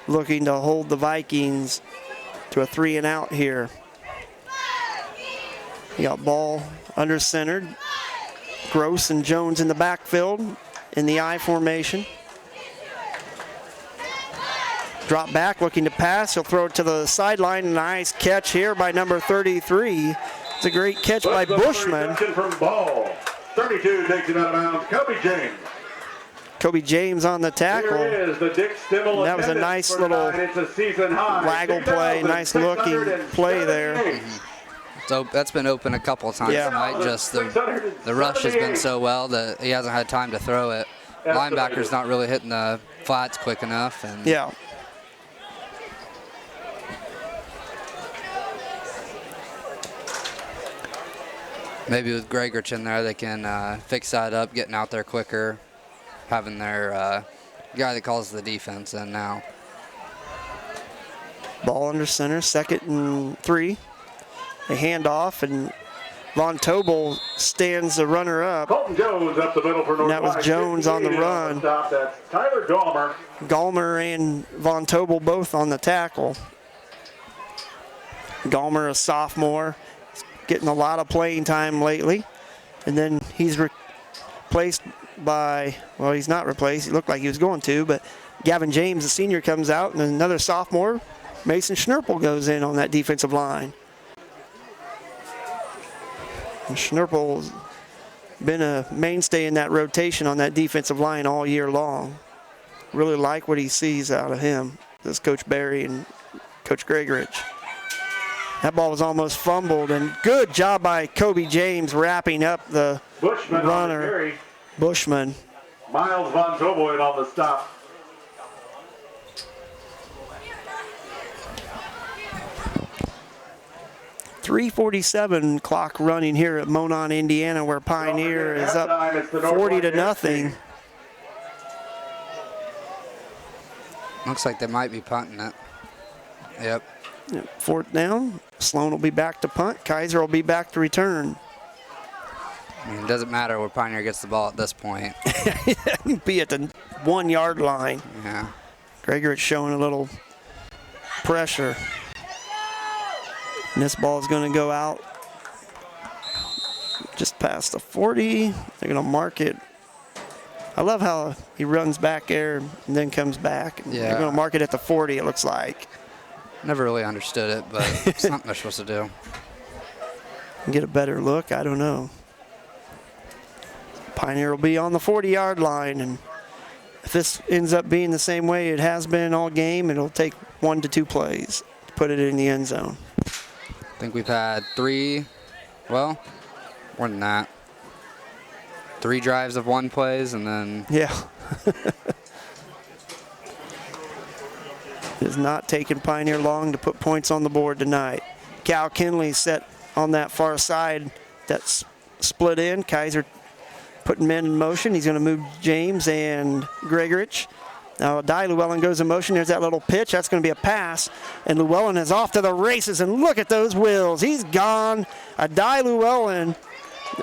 looking to hold the Vikings to a 3 and out here. You got ball under centered. Gross and Jones in the backfield in the I formation. Drop back, looking to pass. He'll throw it to the sideline. Nice catch here by number 33. It's a great catch by Bushman. From ball. 32 takes it out of bounds. Kobe James. Kobe James on the tackle. Here is the Dick Stimmel. That was a nice little waggle play, nice looking play there. So that's been open a couple of times tonight. Just the rush has been so well that he hasn't had time to throw it. Linebacker's not really hitting the flats quick enough. And yeah. Maybe with Gregerich in there, they can fix that up, getting out there quicker, having their guy that calls the defense in now. Ball under center, 2nd and 3. They hand off, and Von Tobel stands the runner up. Colton Jones up the middle for North. And that was Jones on the run. That's Tyler Gallmer. Gallmer and Von Tobel both on the tackle. Gallmer, a sophomore, getting a lot of playing time lately. And then he's replaced by, well, he's not replaced. He looked like he was going to, but Gavin James, the senior, comes out, and another sophomore, Mason Schnurple, goes in on that defensive line. And Schnurple's been a mainstay in that rotation on that defensive line all year long. Really like what he sees out of him. This Coach Barry and Coach Gregerich. That ball was almost fumbled, and good job by Kobe James wrapping up the Bushman runner. Bushman. Miles Von Tobel on the stop. .347 clock running here at Monon, Indiana, where Pioneer is up 40-0. Looks like they might be punting it. Yep. 4th down. Sloan will be back to punt. Kaiser will be back to return. I mean, it doesn't matter where Pioneer gets the ball at this point. Be at the 1 yard line. Yeah. Gregerich showing a little pressure. And this ball is going to go out just past the 40. They're going to mark it. I love how he runs back there and then comes back. Yeah. They're going to mark it at the 40, it looks like. Never really understood it, but it's something they're supposed to do. Get a better look, I don't know. Pioneer will be on the 40-yard line, and if this ends up being the same way it has been all game, it'll take 1 to 2 plays to put it in the end zone. I think we've had 3, well, more than that. 3 drives of 1 plays, and then... Yeah. It has not taken Pioneer long to put points on the board tonight. Cal Kinley set on that far side. That's split in. Kaiser putting men in motion. He's going to move James and Gregerich. Now, Adai Llewellyn goes in motion. There's that little pitch. That's going to be a pass. And Llewellyn is off to the races. And look at those wheels. He's gone. Adai Llewellyn.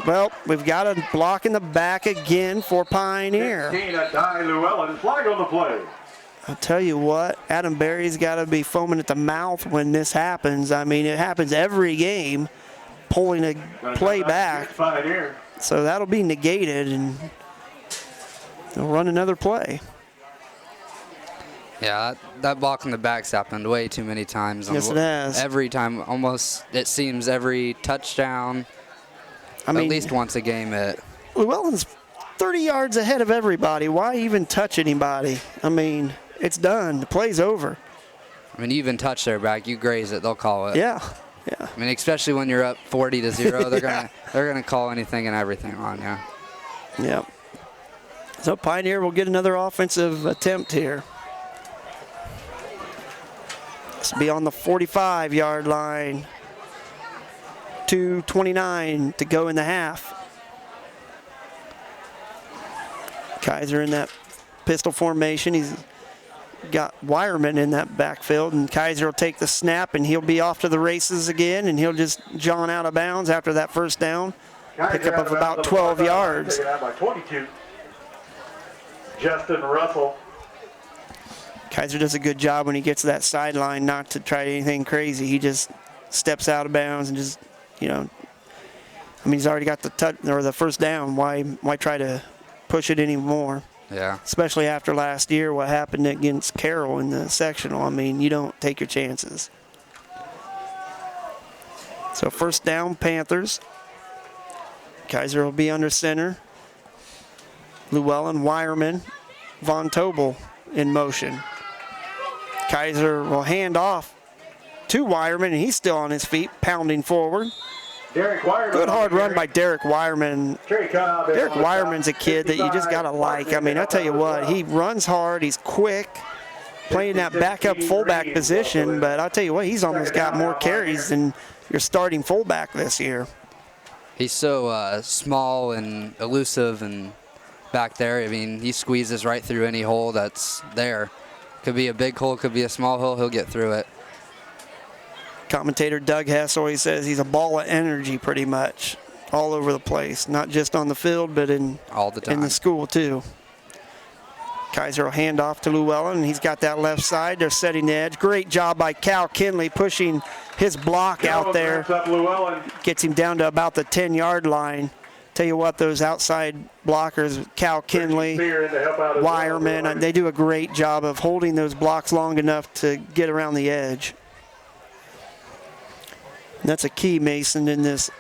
Well, we've got a block in the back again for Pioneer. 16, Adai Llewellyn. Flag on the play. I'll tell you what, Adam Berry's got to be foaming at the mouth when this happens. I mean, it happens every game, pulling a play back. So that'll be negated, and they'll run another play. Yeah, that block in the back's happened way too many times. Yes, it has. Every time, almost, it seems every touchdown, at least once a game. Llewellyn's 30 yards ahead of everybody. Why even touch anybody? I mean, it's done. The play's over. I mean, you even touch their back, you graze it, they'll call it. Yeah, yeah. I mean, especially when you're up 40-0, they're gonna call anything and everything on you. Yeah. So Pioneer will get another offensive attempt here. This will be on the 45-yard line. 2:29 to go in the half. Kaiser in that pistol formation. He's got Wireman in that backfield, and Kaiser will take the snap, and he'll be off to the races again, and he'll just john out of bounds after that first down. Pick up of about 12 yards. By 22. Justin Russell. Kaiser does a good job when he gets to that sideline not to try anything crazy. He just steps out of bounds and just, you know, I mean, he's already got the the first down. Why try to push it anymore? Yeah. Especially after last year, what happened against Carroll in the sectional. I mean, you don't take your chances. So first down, Panthers. Kaiser will be under center. Llewellyn, Wireman, Von Tobel in motion. Kaiser will hand off to Wireman, and he's still on his feet, pounding forward. Derek Wireman. Good hard run by Derek Wireman. Derek Wireman's a kid that you just got to like. I mean, I tell you what, he runs hard, he's quick, playing that backup fullback position, but I'll tell you what, he's almost got more carries than your starting fullback this year. He's so small and elusive and back there. I mean, he squeezes right through any hole that's there. Could be a big hole, could be a small hole, he'll get through it. Commentator Doug Hess always says he's a ball of energy pretty much all over the place, not just on the field, but all the time in the school too. Kaiser will hand off to Llewellyn, and he's got that left side. They're setting the edge. Great job by Cal Kinley pushing his block out there. Gets him down to about the 10-yard line. Tell you what, those outside blockers, Cal Kinley, Wireman, they do a great job of holding those blocks long enough to get around the edge. And that's a key, Mason, in this,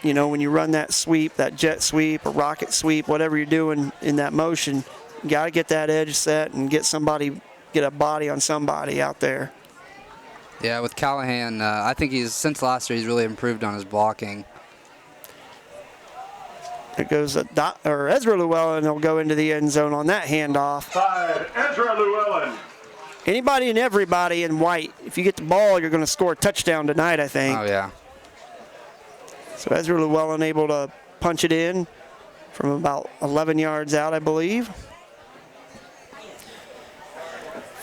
you know, when you run that sweep, that jet sweep or rocket sweep, whatever you're doing in that motion, you got to get that edge set and get a body on somebody out there. Yeah, with Callahan, I think since last year, he's really improved on his blocking. There goes Ezra Llewellyn. He'll go into the end zone on that handoff. 5, Ezra Llewellyn. Anybody and everybody in white. If you get the ball, you're going to score a touchdown tonight, I think. Oh, yeah. So Ezra Llewellyn able to punch it in from about 11 yards out, I believe.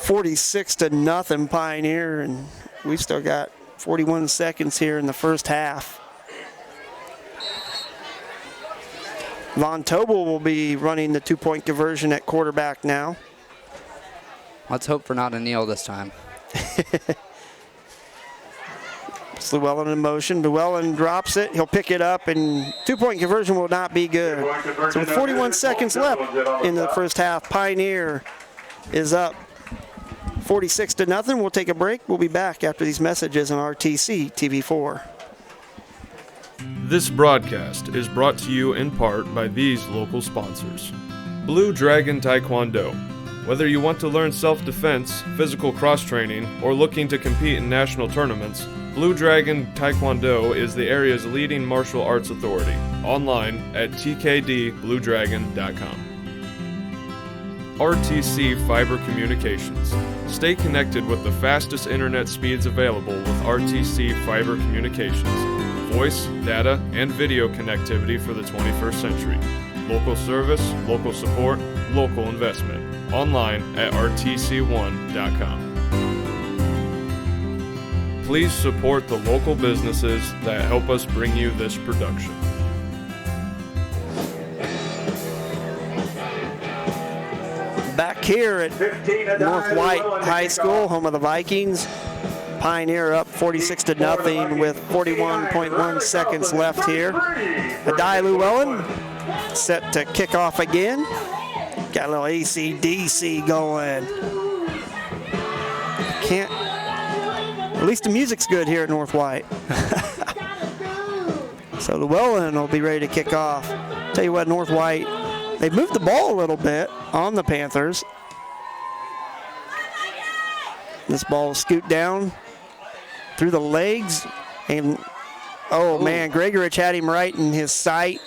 46-0 Pioneer, and we've still got 41 seconds here in the first half. Von Tobel will be running the two-point conversion at quarterback now. Let's hope for not a kneel this time. It's Llewellyn in motion. Llewellyn drops it. He'll pick it up, and two-point conversion will not be good. So with 41 seconds left in the first half, Pioneer is up 46-0. We'll take a break. We'll be back after these messages on RTC TV4. This broadcast is brought to you in part by these local sponsors. Blue Dragon Taekwondo. Whether you want to learn self-defense, physical cross-training, or looking to compete in national tournaments, Blue Dragon Taekwondo is the area's leading martial arts authority. Online at tkdbluedragon.com. RTC Fiber Communications. Stay connected with the fastest internet speeds available with RTC Fiber Communications. Voice, data, and video connectivity for the 21st century. Local service, local support, local investment. Online at rtc1.com. Please support the local businesses that help us bring you this production. Back here at North White High School, home of the Vikings. Pioneer up 46-0 with 41.1 seconds left here. Adai Llewellyn set to kick off again. Got a little AC/DC going. At least the music's good here at North White. So Llewellyn will be ready to kick off. Tell you what, North White, they've moved the ball a little bit on the Panthers. This ball will scoot down through the legs, and man, Gregorich had him right in his sight.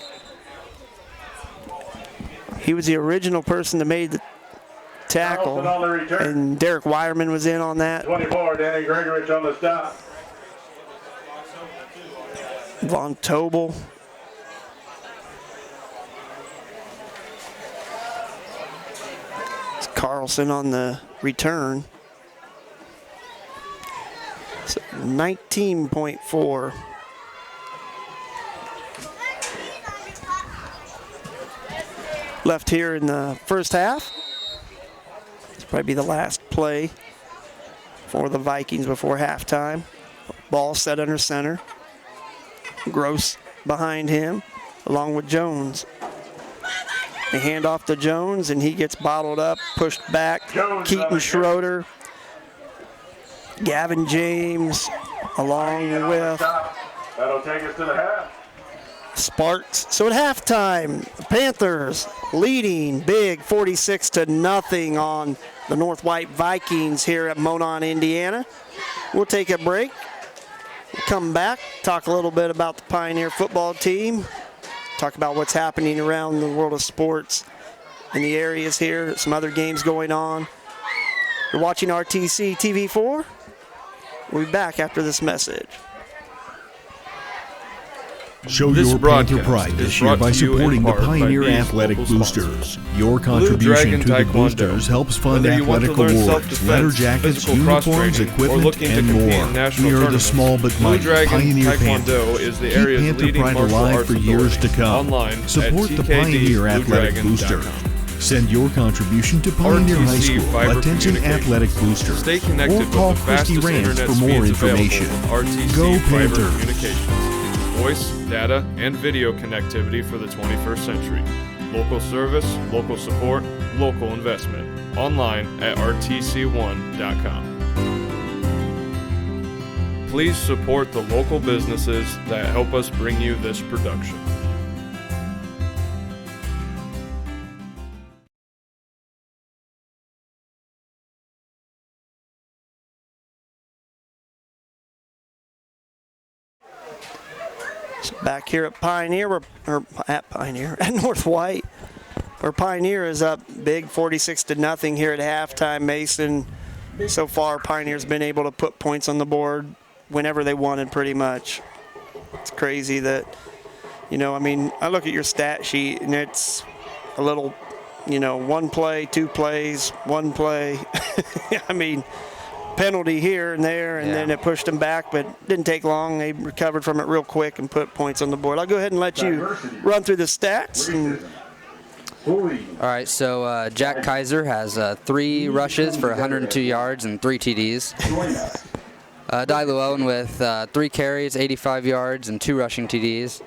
He was the original person that made the tackle, and Derek Wireman was in on that. 24, Danny Gregorich on the stop. Von Tobel. It's Carlson on the return. So 19.4. Left here in the first half. This will probably be the last play for the Vikings before halftime. Ball set under center. Gross behind him, along with Jones. They hand off to Jones, and he gets bottled up, pushed back. Keaton Schroeder, Gavin James, along with That'll take us to the half. Sparks. So at halftime, the Panthers leading big 46-0 on the North White Vikings here at Monon, Indiana. We'll take a break. Come back, talk a little bit about the Pioneer football team, talk about what's happening around the world of sports in the areas here, some other games going on. You're watching RTC TV4. We'll be back after this message. Show This your Panther broadcast pride is this year brought by to you in supporting the part by Pioneer these Athletic local Boosters. sponsors. Your contribution Dragon to the Taekwondo. Boosters helps fund Whether you want to athletic learn awards, self-defense, letter jackets, physical uniforms, cross-training, or equipment, looking to and compete in more. national We are the tournaments, small but Blue mighty Dragon Pioneer Taekwondo Panthers. is the Keep area's Panther leading pride martial alive arts for years to authority. come. Online Support at the Pioneer Athletic Booster. tkdbluedragon.com. Send your contribution to Pioneer High RTC School. Fiber Attention Communications. Athletic Booster. Stay connected Or call with the Christy fastest Rance internet for more speeds information. available with RTC Go Fiber Panther. Communications. Voice, data, and video connectivity for the 21st century. Local service, local support, local investment. Online at rtc1.com. Please support the local businesses that help us bring you this production. Back here at Pioneer, at North White, where Pioneer is up big 46-0 here at halftime. Mason, so far Pioneer's been able to put points on the board whenever they wanted pretty much. It's crazy that, I mean, I look at your stat sheet and it's a little, one play, two plays, one play. I mean, penalty here and there, and then it pushed them back, but didn't take long. They recovered from it real quick and put points on the board. I'll go ahead and let you run through the stats. All right, so Jack Kaiser has 3 rushes for 102 yards and 3 TDs. Dai Llewellyn with 3 carries, 85 yards, and 2 rushing TDs.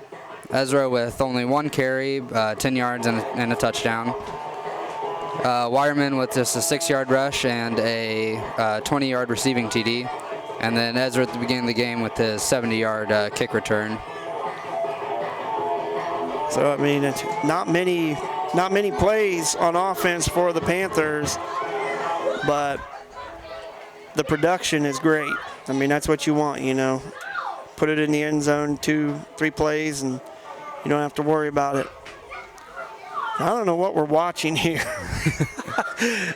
Ezra with only 1 carry, 10 yards, and a touchdown. Wireman with just a 6-yard rush and a 20-yard receiving TD. And then Ezra at the beginning of the game with his 70-yard kick return. So, I mean, it's not many plays on offense for the Panthers, but the production is great. I mean, that's what you want, Put it in the end zone, 2-3 plays, and you don't have to worry about it. I don't know what we're watching here.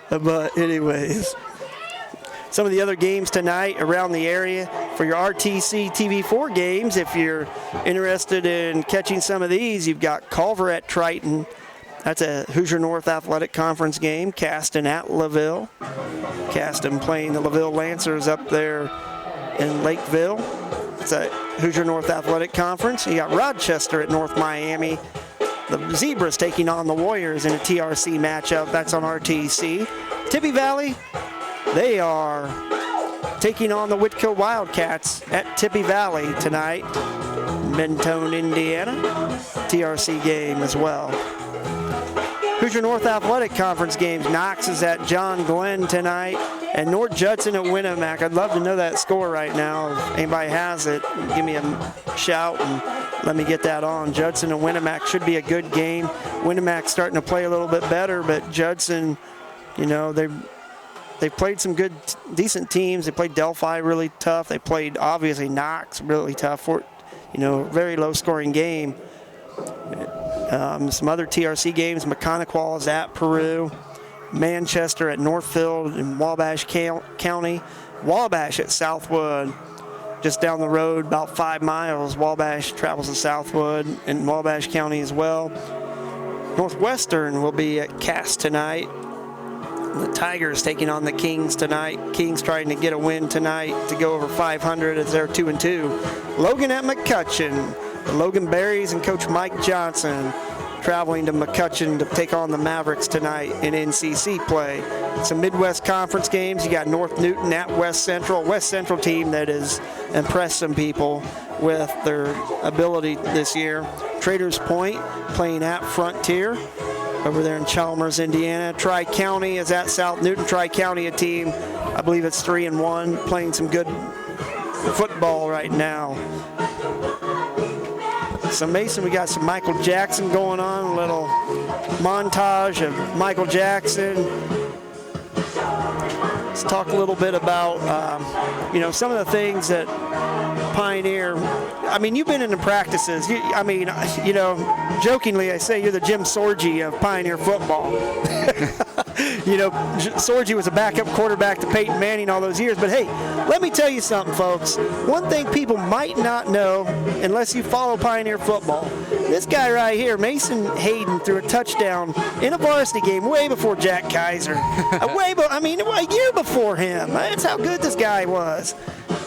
But anyways, some of the other games tonight around the area for your RTC TV4 games. If you're interested in catching some of these, you've got Culver at Triton. That's a Hoosier North Athletic Conference game. Caston at LaVille. Caston playing the LaVille Lancers up there in Lakeville. It's a Hoosier North Athletic Conference. You got Rochester at North Miami. The Zebras taking on the Warriors in a TRC matchup. That's on RTC. Tippy Valley, they are taking on the Whitco Wildcats at Tippy Valley tonight. Mentone, Indiana. TRC game as well. Hoosier North Athletic Conference games. Knox is at John Glenn tonight. And North Judson at Winnemac. I'd love to know that score right now. If anybody has it, give me a shout and let me get that on. Judson and Winnemac should be a good game. Winnemac starting to play a little bit better, but Judson, they played some good, decent teams. They played Delphi really tough. They played, obviously, Knox really tough. Very low-scoring game. Some other TRC games. Mechanical is at Peru. Manchester at Northfield in Wabash County. Wabash at Southwood, just down the road, about 5 miles. Wabash travels to Southwood and Wabash County as well. Northwestern will be at Cass tonight. The Tigers taking on the Kings tonight. Kings trying to get a win tonight to go over 500 as they're 2-2. Logan at McCutcheon. The Logan Berries and Coach Mike Johnson traveling to McCutcheon to take on the Mavericks tonight in NCC play. some Midwest Conference games. You got North Newton at West Central. West Central team that has impressed some people with their ability this year. Traders Point playing at Frontier over there in Chalmers, Indiana. Tri-County is at South Newton. Tri-County, a team, I believe it's 3-1, playing some good football right now. So Mason, we got some Michael Jackson going on, a little montage of Michael Jackson. Let's talk a little bit about, some of the things that Pioneer, I mean, you've been in the practices. Jokingly, I say you're the Jim Sorgi of Pioneer football. Sorgi was a backup quarterback to Peyton Manning all those years. But, hey, let me tell you something, folks. One thing people might not know, unless you follow Pioneer football, this guy right here, Mason Hayden, threw a touchdown in a varsity game way before Jack Kaiser. A year before him. That's how good this guy was.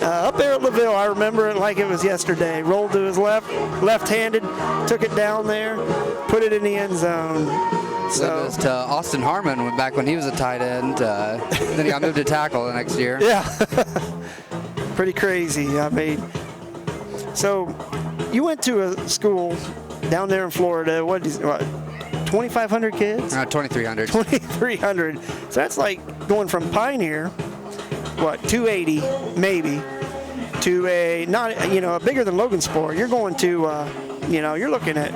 Up there at LaVille, I remember it like it was yesterday. Rolled to his left-handed, took it down there, put it in the end zone. So it was to Austin Harmon back when he was a tight end. Then he got moved to tackle the next year. Yeah, pretty crazy. So you went to a school down there in Florida. What 2,500 kids? 2,300. 2,300. So that's like going from Pioneer, 280 maybe, to a bigger than Logansport. You're going to, you're looking at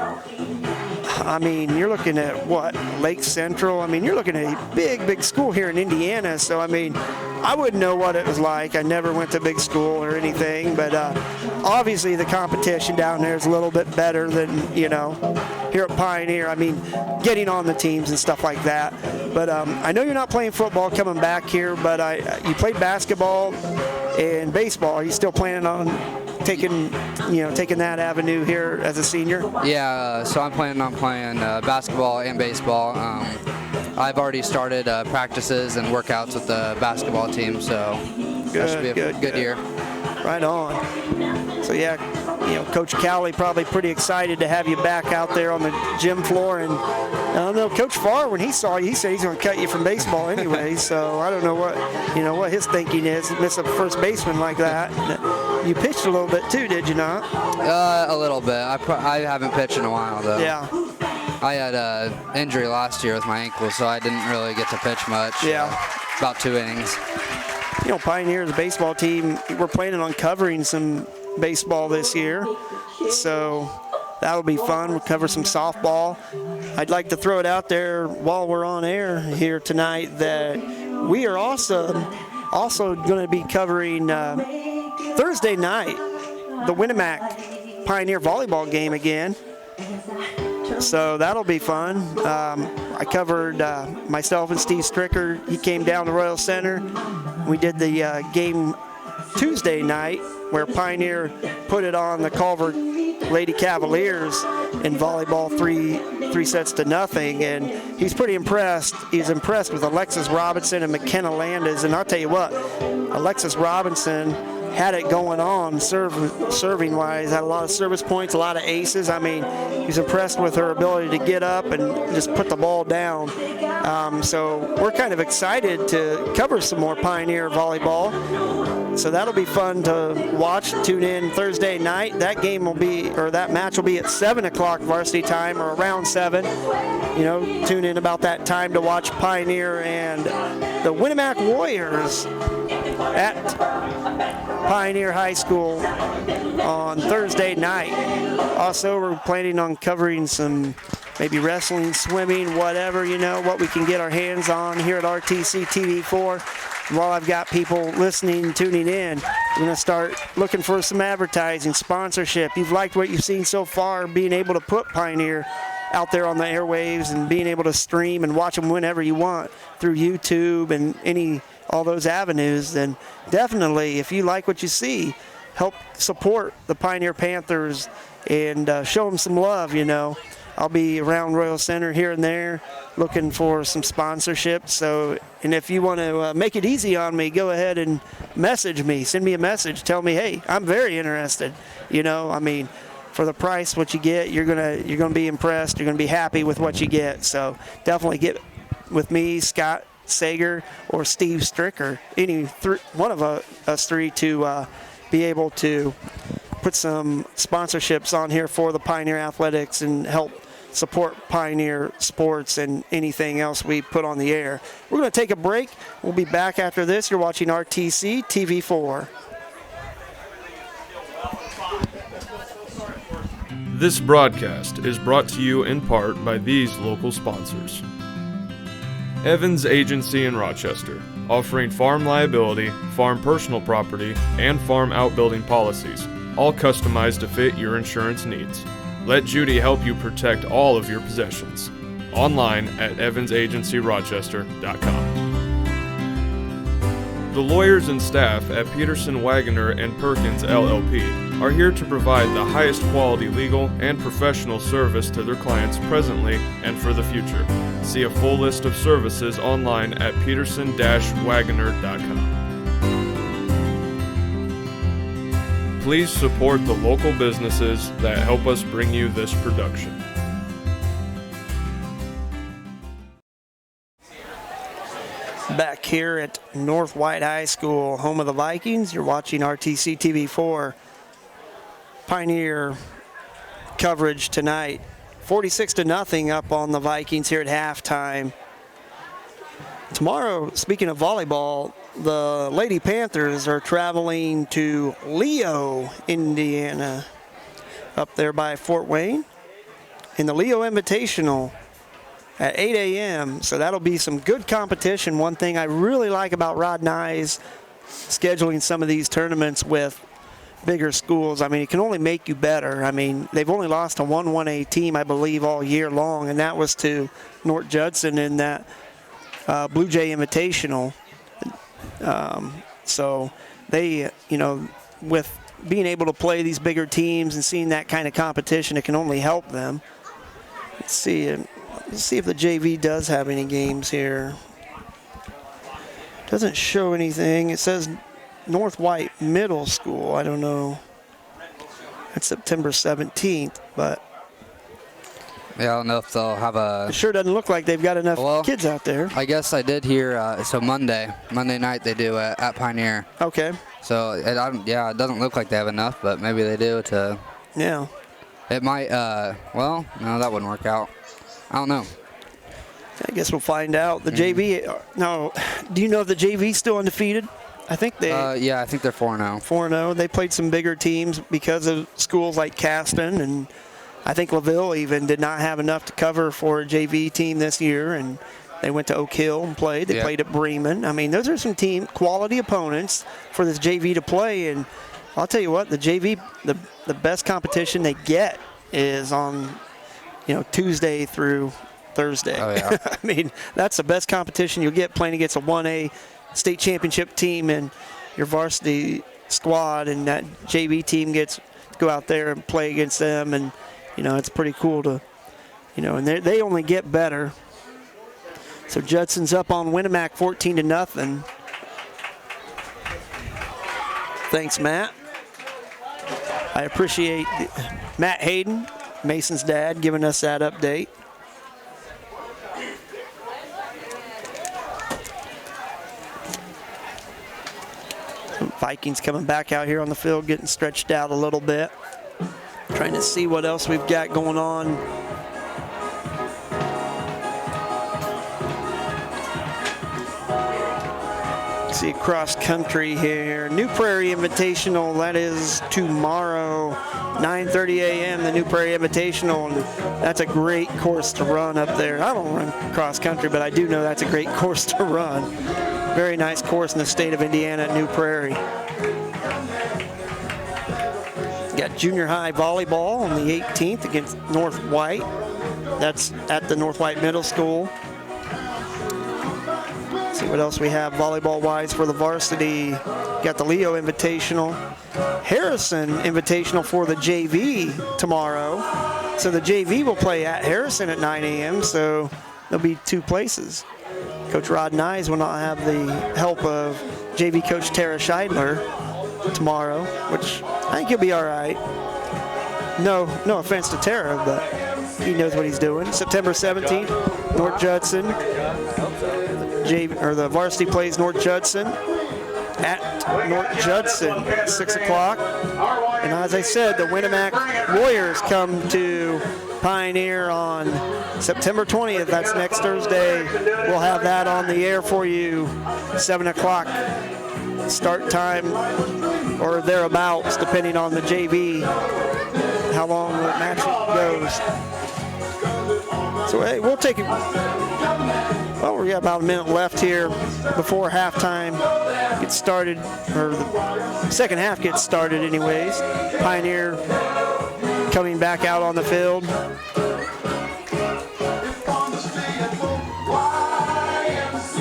what, Lake Central. You're looking at a big school here in Indiana. So, I wouldn't know what it was like. I never went to big school or anything, but obviously the competition down there is a little bit better than, here at Pioneer. Getting on the teams and stuff like that. But I know you're not playing football coming back here, but you played basketball and baseball. Are you still planning on taking that avenue here as a senior? Yeah, so I'm planning on playing basketball and baseball. I've already started practices and workouts with the basketball team, so that should be a good year. Right on. So yeah, Coach Cowley probably pretty excited to have you back out there on the gym floor. And I don't know, Coach Farr, when he saw you, he said he's going to cut you from baseball anyway. So I don't know what his thinking is. Miss a first baseman like that. You pitched a little bit too, did you not? A little bit. I haven't pitched in a while though. Yeah. I had an injury last year with my ankle, so I didn't really get to pitch much. Yeah. About 2 innings. Pioneer's baseball team, we're planning on covering some baseball this year. So that'll be fun. We'll cover some softball. I'd like to throw it out there while we're on air here tonight that we are also going to be covering Thursday night the Winnemac Pioneer volleyball game again. So that'll be fun. I covered myself and Steve Stricker. He came down to Royal Center. We did the game Tuesday night where Pioneer put it on the Culver Lady Cavaliers in volleyball, three sets to nothing. And he's pretty impressed. He's impressed with Alexis Robinson and McKenna Landis. And I'll tell you what, Alexis Robinson had it going on serving-wise. Had a lot of service points, a lot of aces. He's impressed with her ability to get up and just put the ball down. So we're kind of excited to cover some more Pioneer volleyball. So that'll be fun to watch. Tune in Thursday night. That match will be at 7 o'clock varsity time, or around 7. Tune in about that time to watch Pioneer and the Winnemac Warriors at Pioneer High School on Thursday night. Also, we're planning on covering some maybe wrestling, swimming, whatever, what we can get our hands on here at RTC TV4. While I've got people listening, tuning in, I'm going to start looking for some advertising, sponsorship. You've liked what you've seen so far, being able to put Pioneer out there on the airwaves and being able to stream and watch them whenever you want through YouTube and all those avenues, then definitely, if you like what you see, help support the Pioneer Panthers and show them some love, I'll be around Royal Center here and there looking for some sponsorship. And if you want to make it easy on me, go ahead and message me. Send me a message. Tell me, hey, I'm very interested. For the price, what you get, you're gonna be impressed. You're gonna be happy with what you get. So definitely get with me, Scott Sager or Steve Stricker, one of us three, to be able to put some sponsorships on here for the Pioneer Athletics and help support Pioneer sports and anything else we put on the air. We're going to take a break. We'll be back after this. You're watching RTC TV4. This broadcast is brought to you in part by these local sponsors. Evans Agency in Rochester, offering farm liability, farm personal property, and farm outbuilding policies, all customized to fit your insurance needs. Let Judy help you protect all of your possessions. Online at evansagencyrochester.com. The lawyers and staff at Peterson, Wagoner & Perkins LLP are here to provide the highest quality legal and professional service to their clients presently and for the future. See a full list of services online at peterson-wagoner.com. Please support the local businesses that help us bring you this production. Back here at North White High School, home of the Vikings, you're watching RTC TV4. Pioneer coverage tonight. 46-0 up on the Vikings here at halftime. Tomorrow, speaking of volleyball, the Lady Panthers are traveling to Leo, Indiana, up there by Fort Wayne, in the Leo Invitational at 8 a.m. So that'll be some good competition. One thing I really like about Rod Nye's scheduling some of these tournaments with bigger schools, I mean, it can only make you better. I mean, they've only lost a 1-1A team, I believe, all year long, and that was to North Judson in that Blue Jay Invitational. So they, with being able to play these bigger teams and seeing that kind of competition, it can only help them. Let's see if the JV does have any games here. Doesn't show anything. It says North White Middle School. I don't know. It's September 17th, but yeah, I don't know if they'll have it sure doesn't look like they've got enough kids out there. I guess I did hear, so Monday night they do at Pioneer. Okay. So, it doesn't look like they have enough, but maybe they do to. Yeah. It might, no, that wouldn't work out. I don't know. I guess we'll find out. The JV, no, do you know if the JV's still undefeated? I think they. Yeah, I think they're 4-0. 4-0. They played some bigger teams because of schools like Caston, and I think LaVille even did not have enough to cover for a JV team this year, and they went to Oak Hill and played. They played at Bremen. I mean, those are some quality opponents for this JV to play, and I'll tell you what, the JV, the best competition they get is on, Tuesday through Thursday. Oh, yeah. I mean, that's the best competition you'll get, playing against a 1A state championship team and your varsity squad, and that JV team gets to go out there and play against them, and it's pretty cool to, and they only get better. So Judson's up on Winnemac 14-0. Thanks, Matt. I appreciate Matt Hayden, Mason's dad, giving us that update. Vikings coming back out here on the field, getting stretched out a little bit. Trying to see what else we've got going on. See cross country here. New Prairie Invitational, that is tomorrow, 9:30 a.m., the New Prairie Invitational. And that's a great course to run up there. I don't run cross country, but I do know that's a great course to run. Very nice course in the state of Indiana at New Prairie. Got junior high volleyball on the 18th against North White. That's at the North White Middle School. See what else we have volleyball-wise for the varsity. Got the Leo Invitational. Harrison Invitational for the JV tomorrow. So the JV will play at Harrison at 9 a.m., so there'll be two places. Coach Rod Nyes will not have the help of JV coach Tara Scheidler tomorrow, which I think he'll be all right. No offense to Tara, but he knows what he's doing. September 17th, North Judson. the varsity plays North Judson at North Judson at 6 o'clock. And as I said, the Winamac Warriors come to Pioneer on September 20th. That's next Thursday. We'll have that on the air for you, 7 o'clock start time or thereabouts, depending on the JV, how long the match goes. So, hey, we'll take it. Well, we got about a minute left here before halftime gets started, or the second half gets started anyways. Pioneer coming back out on the field.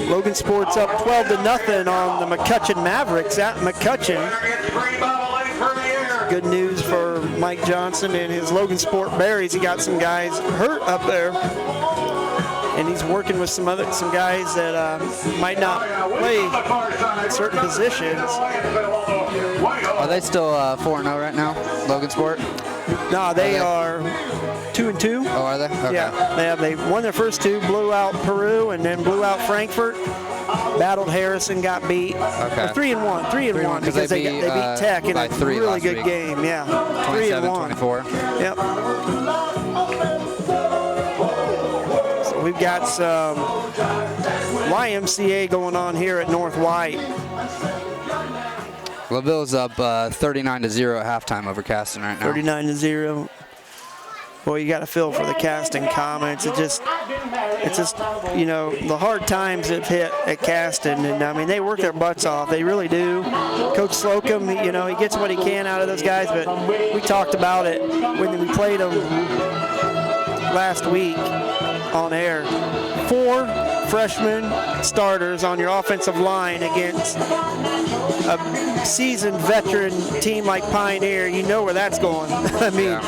Logan Sports up 12-0 on the McCutcheon Mavericks at McCutcheon. Good news for Mike Johnson and his Logan Sport Berries. He got some guys hurt up there, and he's working with some guys that might not play certain positions. Are they still 4-0 right now, Logan Sport? No, they are 2-2. Oh, are they? Okay. Yeah, they won their first two, blew out Peru, and then blew out Frankfurt. Battled Harrison, got beat. Okay. 3-1 because they beat Tech in a really good game. Yeah, 27-24. Yep. So we've got some YMCA going on here at North White. LaVille's up 39-0 at halftime over Caston right now. 39-0. Boy, you got to feel for the Caston Comets. It's just, you know, the hard times have hit at Caston, and I mean, they work their butts off. They really do. Coach Slocum, you know, he gets what he can out of those guys, but we talked about it when we played them last week on air. 4 freshman starters on your offensive line against a seasoned veteran team like Pioneer. You know where that's going. I mean,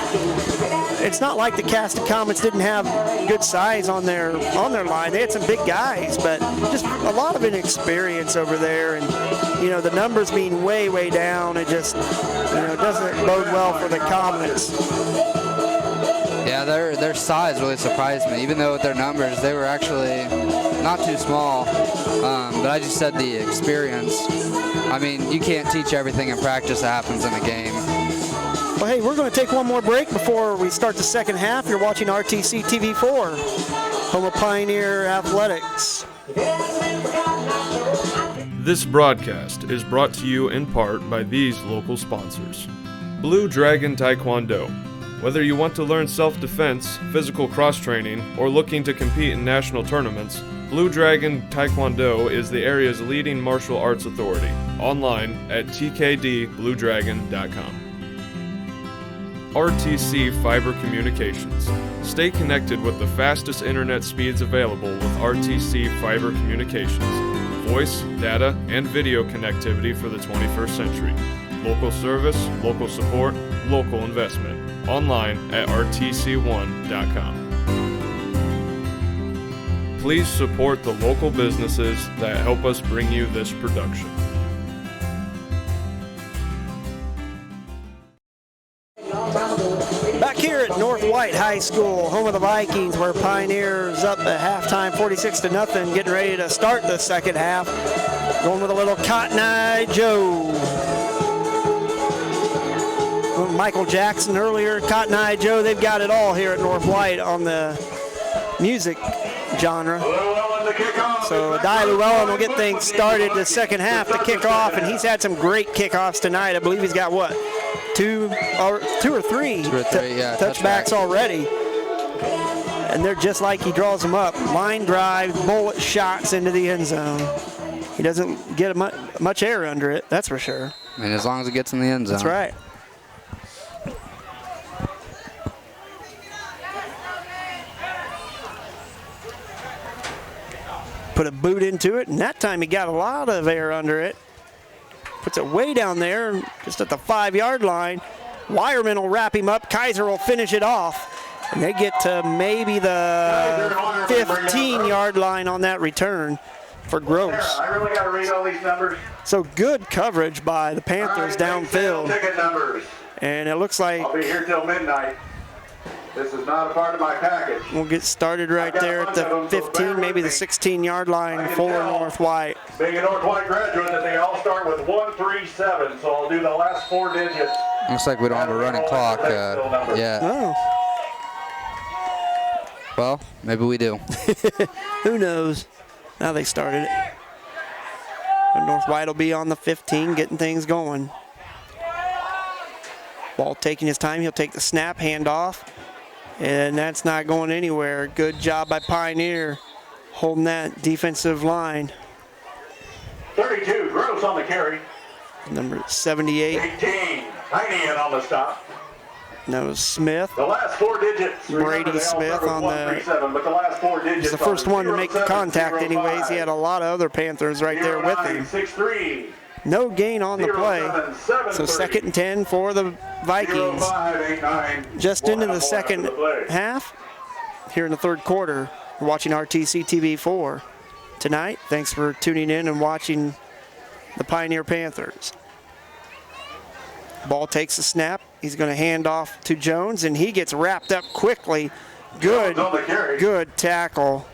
it's not like the Caston Comets didn't have good size on their line. They had some big guys, but just a lot of inexperience over there. And, you know, the numbers being way, way down, it just, you know, doesn't bode well for the Comets. Yeah, their size really surprised me. Even though with their numbers, they were actually not too small. But I just said the experience. I mean, you can't teach everything in practice that happens in a game. Well, hey, we're going to take one more break before we start the second half. You're watching RTC TV4, home of Pioneer Athletics. This broadcast is brought to you in part by these local sponsors. Blue Dragon Taekwondo. Whether you want to learn self-defense, physical cross-training, or looking to compete in national tournaments, Blue Dragon Taekwondo is the area's leading martial arts authority. Online at tkdbluedragon.com. RTC Fiber Communications. Stay connected with the fastest internet speeds available with RTC Fiber Communications. Voice, data, and video connectivity for the 21st century. Local service, local support, local investment. Online at rtc1.com. Please support the local businesses that help us bring you this production. Back here at North White High School, home of the Vikings, where Pioneers up at halftime 46-0, getting ready to start the second half. Going with a little Cotton Eye Joe. Michael Jackson earlier, Cotton Eye Joe, they've got it all here at North White on the music genre. So Di Llewellyn will get things started the second half to kick off, and he's had some great kickoffs tonight. I believe he's got, what, two or three touchbacks already. And they're just like he draws them up. Line drive, bullet shots into the end zone. He doesn't get much air under it, that's for sure. I mean, as long as it gets in the end zone. That's right. Put a boot into it, and that time he got a lot of air under it. Puts it way down there, just at the 5-yard line. Wireman will wrap him up. Kaiser will finish it off. And they get to maybe the 15-yard line on that return for Gross. I really got to read all these numbers. So good coverage by the Panthers downfield. Ticket numbers. And it looks like I'll be here till midnight. This is not a part of my package. We'll get started right there at the 15, maybe the 16-yard line for North White. Being a North White graduate, that they all start with 137, so I'll do the last 4 digits. Looks like we don't have a running clock yet. Oh, Well, maybe we do. who knows? Now they started it. And North White will be on the 15, getting things going. Ball taking his time. He'll take the snap, hand off. And that's not going anywhere. Good job by Pioneer holding that defensive line. 32, Gross on the carry. Number 78. 18, Heinian on the stop. That was Smith. The last 4 digits. Brady Smith on the. But the last 4 digits. He's the first one to make the contact, anyways. He had a lot of other Panthers right there with him. 6-3. No gain on the play. So 2nd and 10 for the Vikings. 0589. Just into the second half, here in the third quarter. We're watching RTC TV 4 tonight. Thanks for tuning in and watching the Pioneer Panthers. Ball takes the snap. He's going to hand off to Jones, and he gets wrapped up quickly. Good tackle.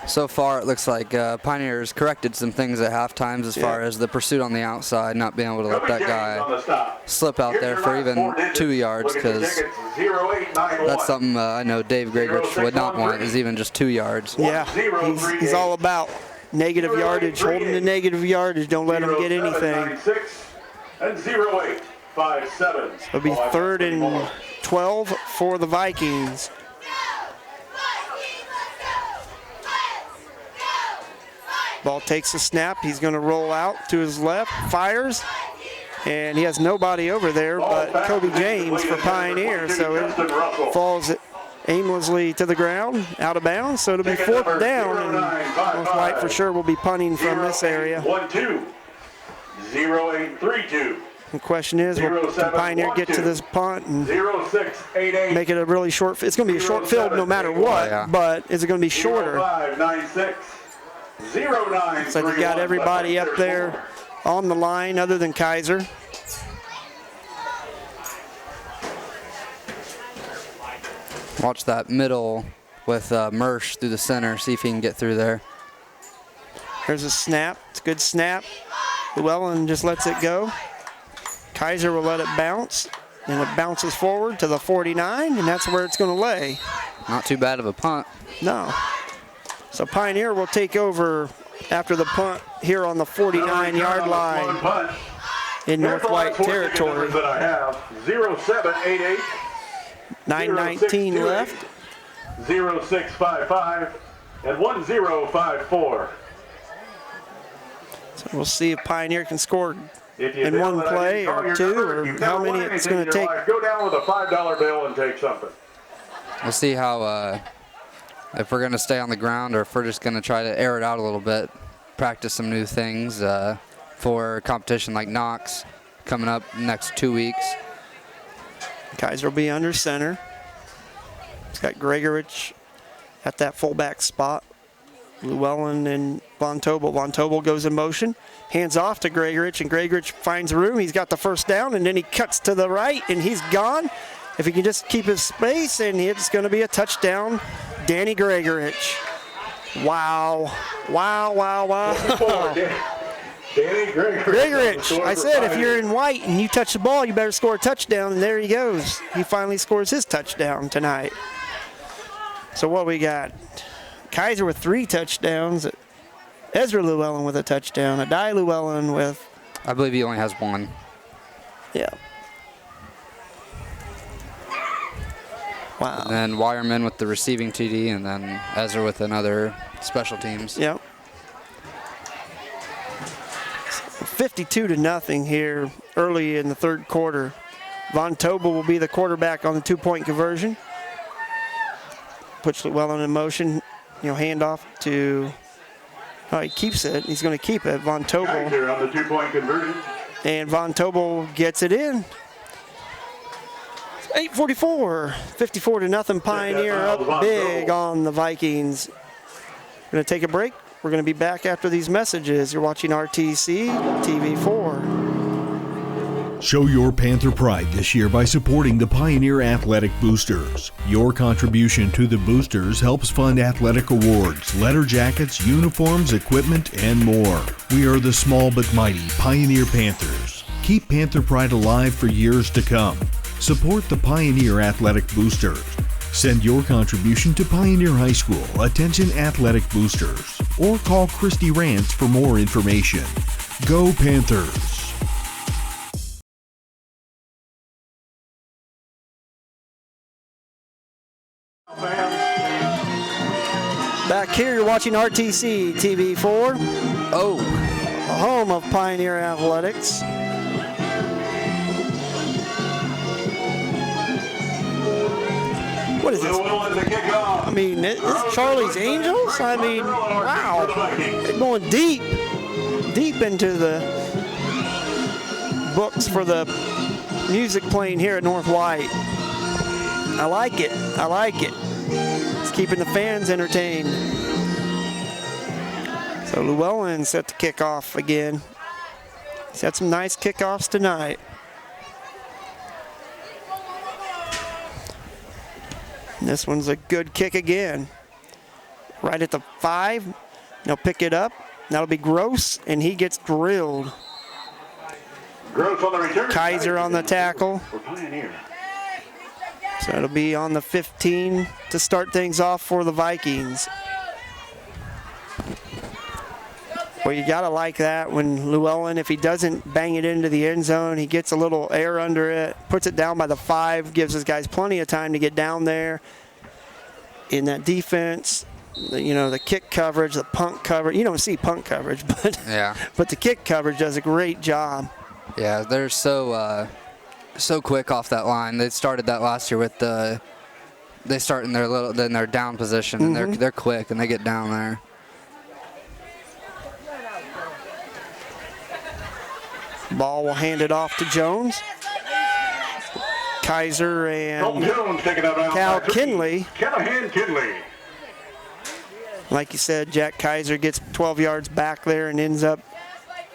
So far, it looks like Pioneers corrected some things at half times as far as the pursuit on the outside, not being able to let that guy slip out there for even 2 yards, because that's something I know Dave Gregerich would not want, is even just 2 yards. Yeah, he's all about negative yardage, holding the negative yardage. Don't let him get anything. And 0857. It'll be 3rd and 12 for the Vikings. Ball takes the snap. He's going to roll out to his left, fires, and he has nobody over there but Kobe James for Pioneer. So it falls aimlessly to the ground, out of bounds. So it'll be 4th down, and North White for sure will be punting from this area. 1-2, 0832. The question is, will Pioneer get to this punt and 0688. make it a really short? It's going to be a short field no matter what, but is it going to be shorter? 0596. 0931. So you got everybody up there on the line other than Kaiser. Watch that middle with Mersch through the center, see if he can get through there. There's a snap. It's a good snap. Llewellyn just lets it go. Kaiser will let it bounce, and it bounces forward to the 49, and that's where it's going to lay. Not too bad of a punt. No. So Pioneer will take over after the punt here on the 49-yard line in North White territory. 0788. 9:19 left. 0655 and 1054. So we'll see if Pioneer can score in one play or two, or how many it's going to take. Go down with a $5 bill and take something. We'll see how, if we're going to stay on the ground or if we're just going to try to air it out a little bit, practice some new things for competition like Knox coming up next 2 weeks. Kaiser will be under center. He's got Gregerich at that fullback spot. Llewellyn and Von Tobel. Von Tobel goes in motion, hands off to Gregerich, and Gregerich finds room. He's got the first down, and then he cuts to the right, and he's gone. If he can just keep his space, and it's going to be a touchdown. Danny Gregerich. Wow. Wow, wow, wow. Danny Gregerich. I said if you're in white and you touch the ball, you better score a touchdown, and there he goes. He finally scores his touchdown tonight. So what we got? Kaiser with 3 touchdowns. Ezra Llewellyn with a touchdown. Adai Llewellyn with... I believe he only has 1. Yeah. Wow. And then Wireman with the receiving TD, and then Ezra with another special teams. Yep. 52-0 here early in the third quarter. Von Tobel will be the quarterback on the 2-point conversion. Puts Llewellyn in motion. Hand off to, he keeps it. He's going to keep it. Von Tobel. On the 2-point conversion. And Von Tobel gets it in. 8:44, 54-0 Pioneer up big on the Vikings. We're going to take a break. We're going to be back after these messages. You're watching RTC TV 4. Show your Panther pride this year by supporting the Pioneer Athletic Boosters. Your contribution to the Boosters helps fund athletic awards, letter jackets, uniforms, equipment, and more. We are the small but mighty Pioneer Panthers. Keep Panther pride alive for years to come. Support the Pioneer Athletic Boosters. Send your contribution to Pioneer High School, attention Athletic Boosters, or call Christy Rance for more information. Go Panthers! Back here, you're watching RTC TV4. Oh, Home of Pioneer Athletics. What is this? I mean, this is Charlie's Angels? I mean, wow. They're going deep into the books for the music playing here at North White. I like it. I like it. It's keeping the fans entertained. So Llewellyn set to kick off again. He's had some nice kickoffs tonight. And this one's a good kick again. Right at the 5. They'll pick it up. That'll be Gross, and he gets drilled. Gross on the return. Kaiser on the tackle. For Pioneer. So it'll be on the 15 to start things off for the Vikings. Well, you gotta like that when Llewellyn, if he doesn't bang it into the end zone, he gets a little air under it, puts it down by the 5, gives his guys plenty of time to get down there. In that defense, the kick coverage, the punt coverage. You don't see punt coverage, but yeah. But the kick coverage does a great job. Yeah, they're so quick off that line. They started that last year with they start in their down position, and they're quick and they get down there. Ball will hand it off to Jones. Kaiser and Jones taking it out. Cal Kinley. Callahan Kinley. Like you said, Jack Kaiser gets 12 yards back there and ends up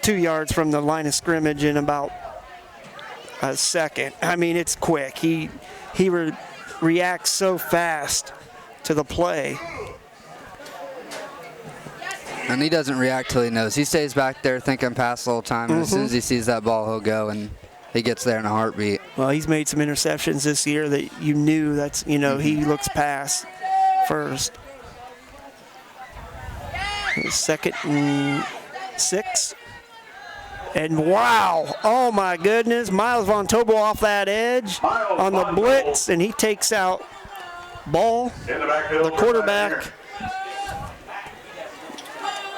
2 yards from the line of scrimmage in about a second. I mean, it's quick. He reacts so fast to the play. And he doesn't react till he knows. He stays back there thinking pass the whole time. And as soon as he sees that ball, he'll go, and he gets there in a heartbeat. Well, he's made some interceptions this year that you knew he looks past first. 2nd and 6. And wow, oh my goodness, Miles Von Tobel off that edge on the blitz, and he takes out Ball, the quarterback.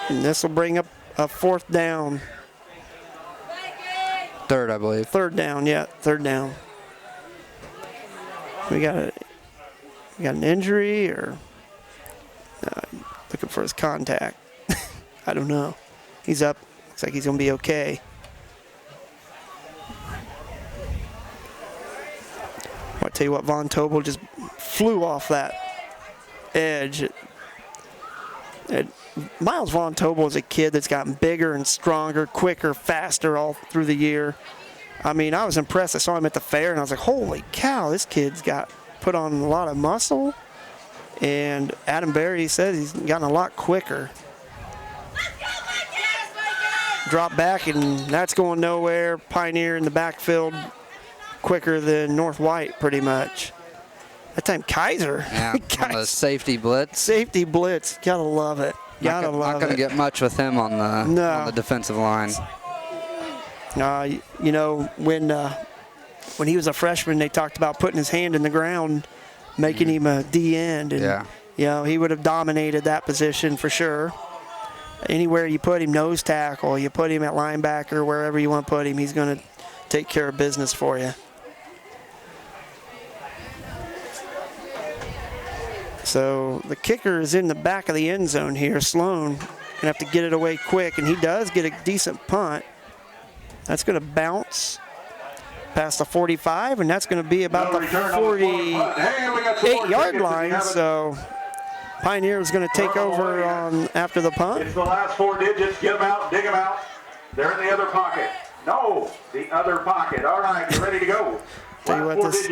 And this will bring up a 4th down. 3rd, I believe. 3rd down, yeah, 3rd down. We got an injury, or looking for his contact. I don't know. He's up. Looks like he's going to be okay. I'll tell you what, Von Tobel just flew off that edge. Miles Von Tobel is a kid that's gotten bigger and stronger, quicker, faster all through the year. I mean, I was impressed. I saw him at the fair, and I was like, holy cow, this kid's got put on a lot of muscle. And Adam Berry says he's gotten a lot quicker. Drop back, and that's going nowhere. Pioneer in the backfield quicker than North White, pretty much. That time Kaiser. Yeah, on the safety blitz. Safety blitz. Gotta love it. Gotta love it. Not going to get much with him on the defensive line. When he was a freshman, they talked about putting his hand in the ground, making him a D end, and he would have dominated that position for sure. Anywhere you put him, nose tackle, you put him at linebacker, wherever you want to put him, he's going to take care of business for you. So the kicker is in the back of the end zone here. Sloan going to have to get it away quick, and he does get a decent punt. That's going to bounce past the 45, and that's going to be about the 48-yard line. So Pioneer is going to take over on after the punt. It's the last 4 digits. Get them out, dig them out. They're in the other pocket. No, the other pocket. All right, you ready to go? Tell you what, this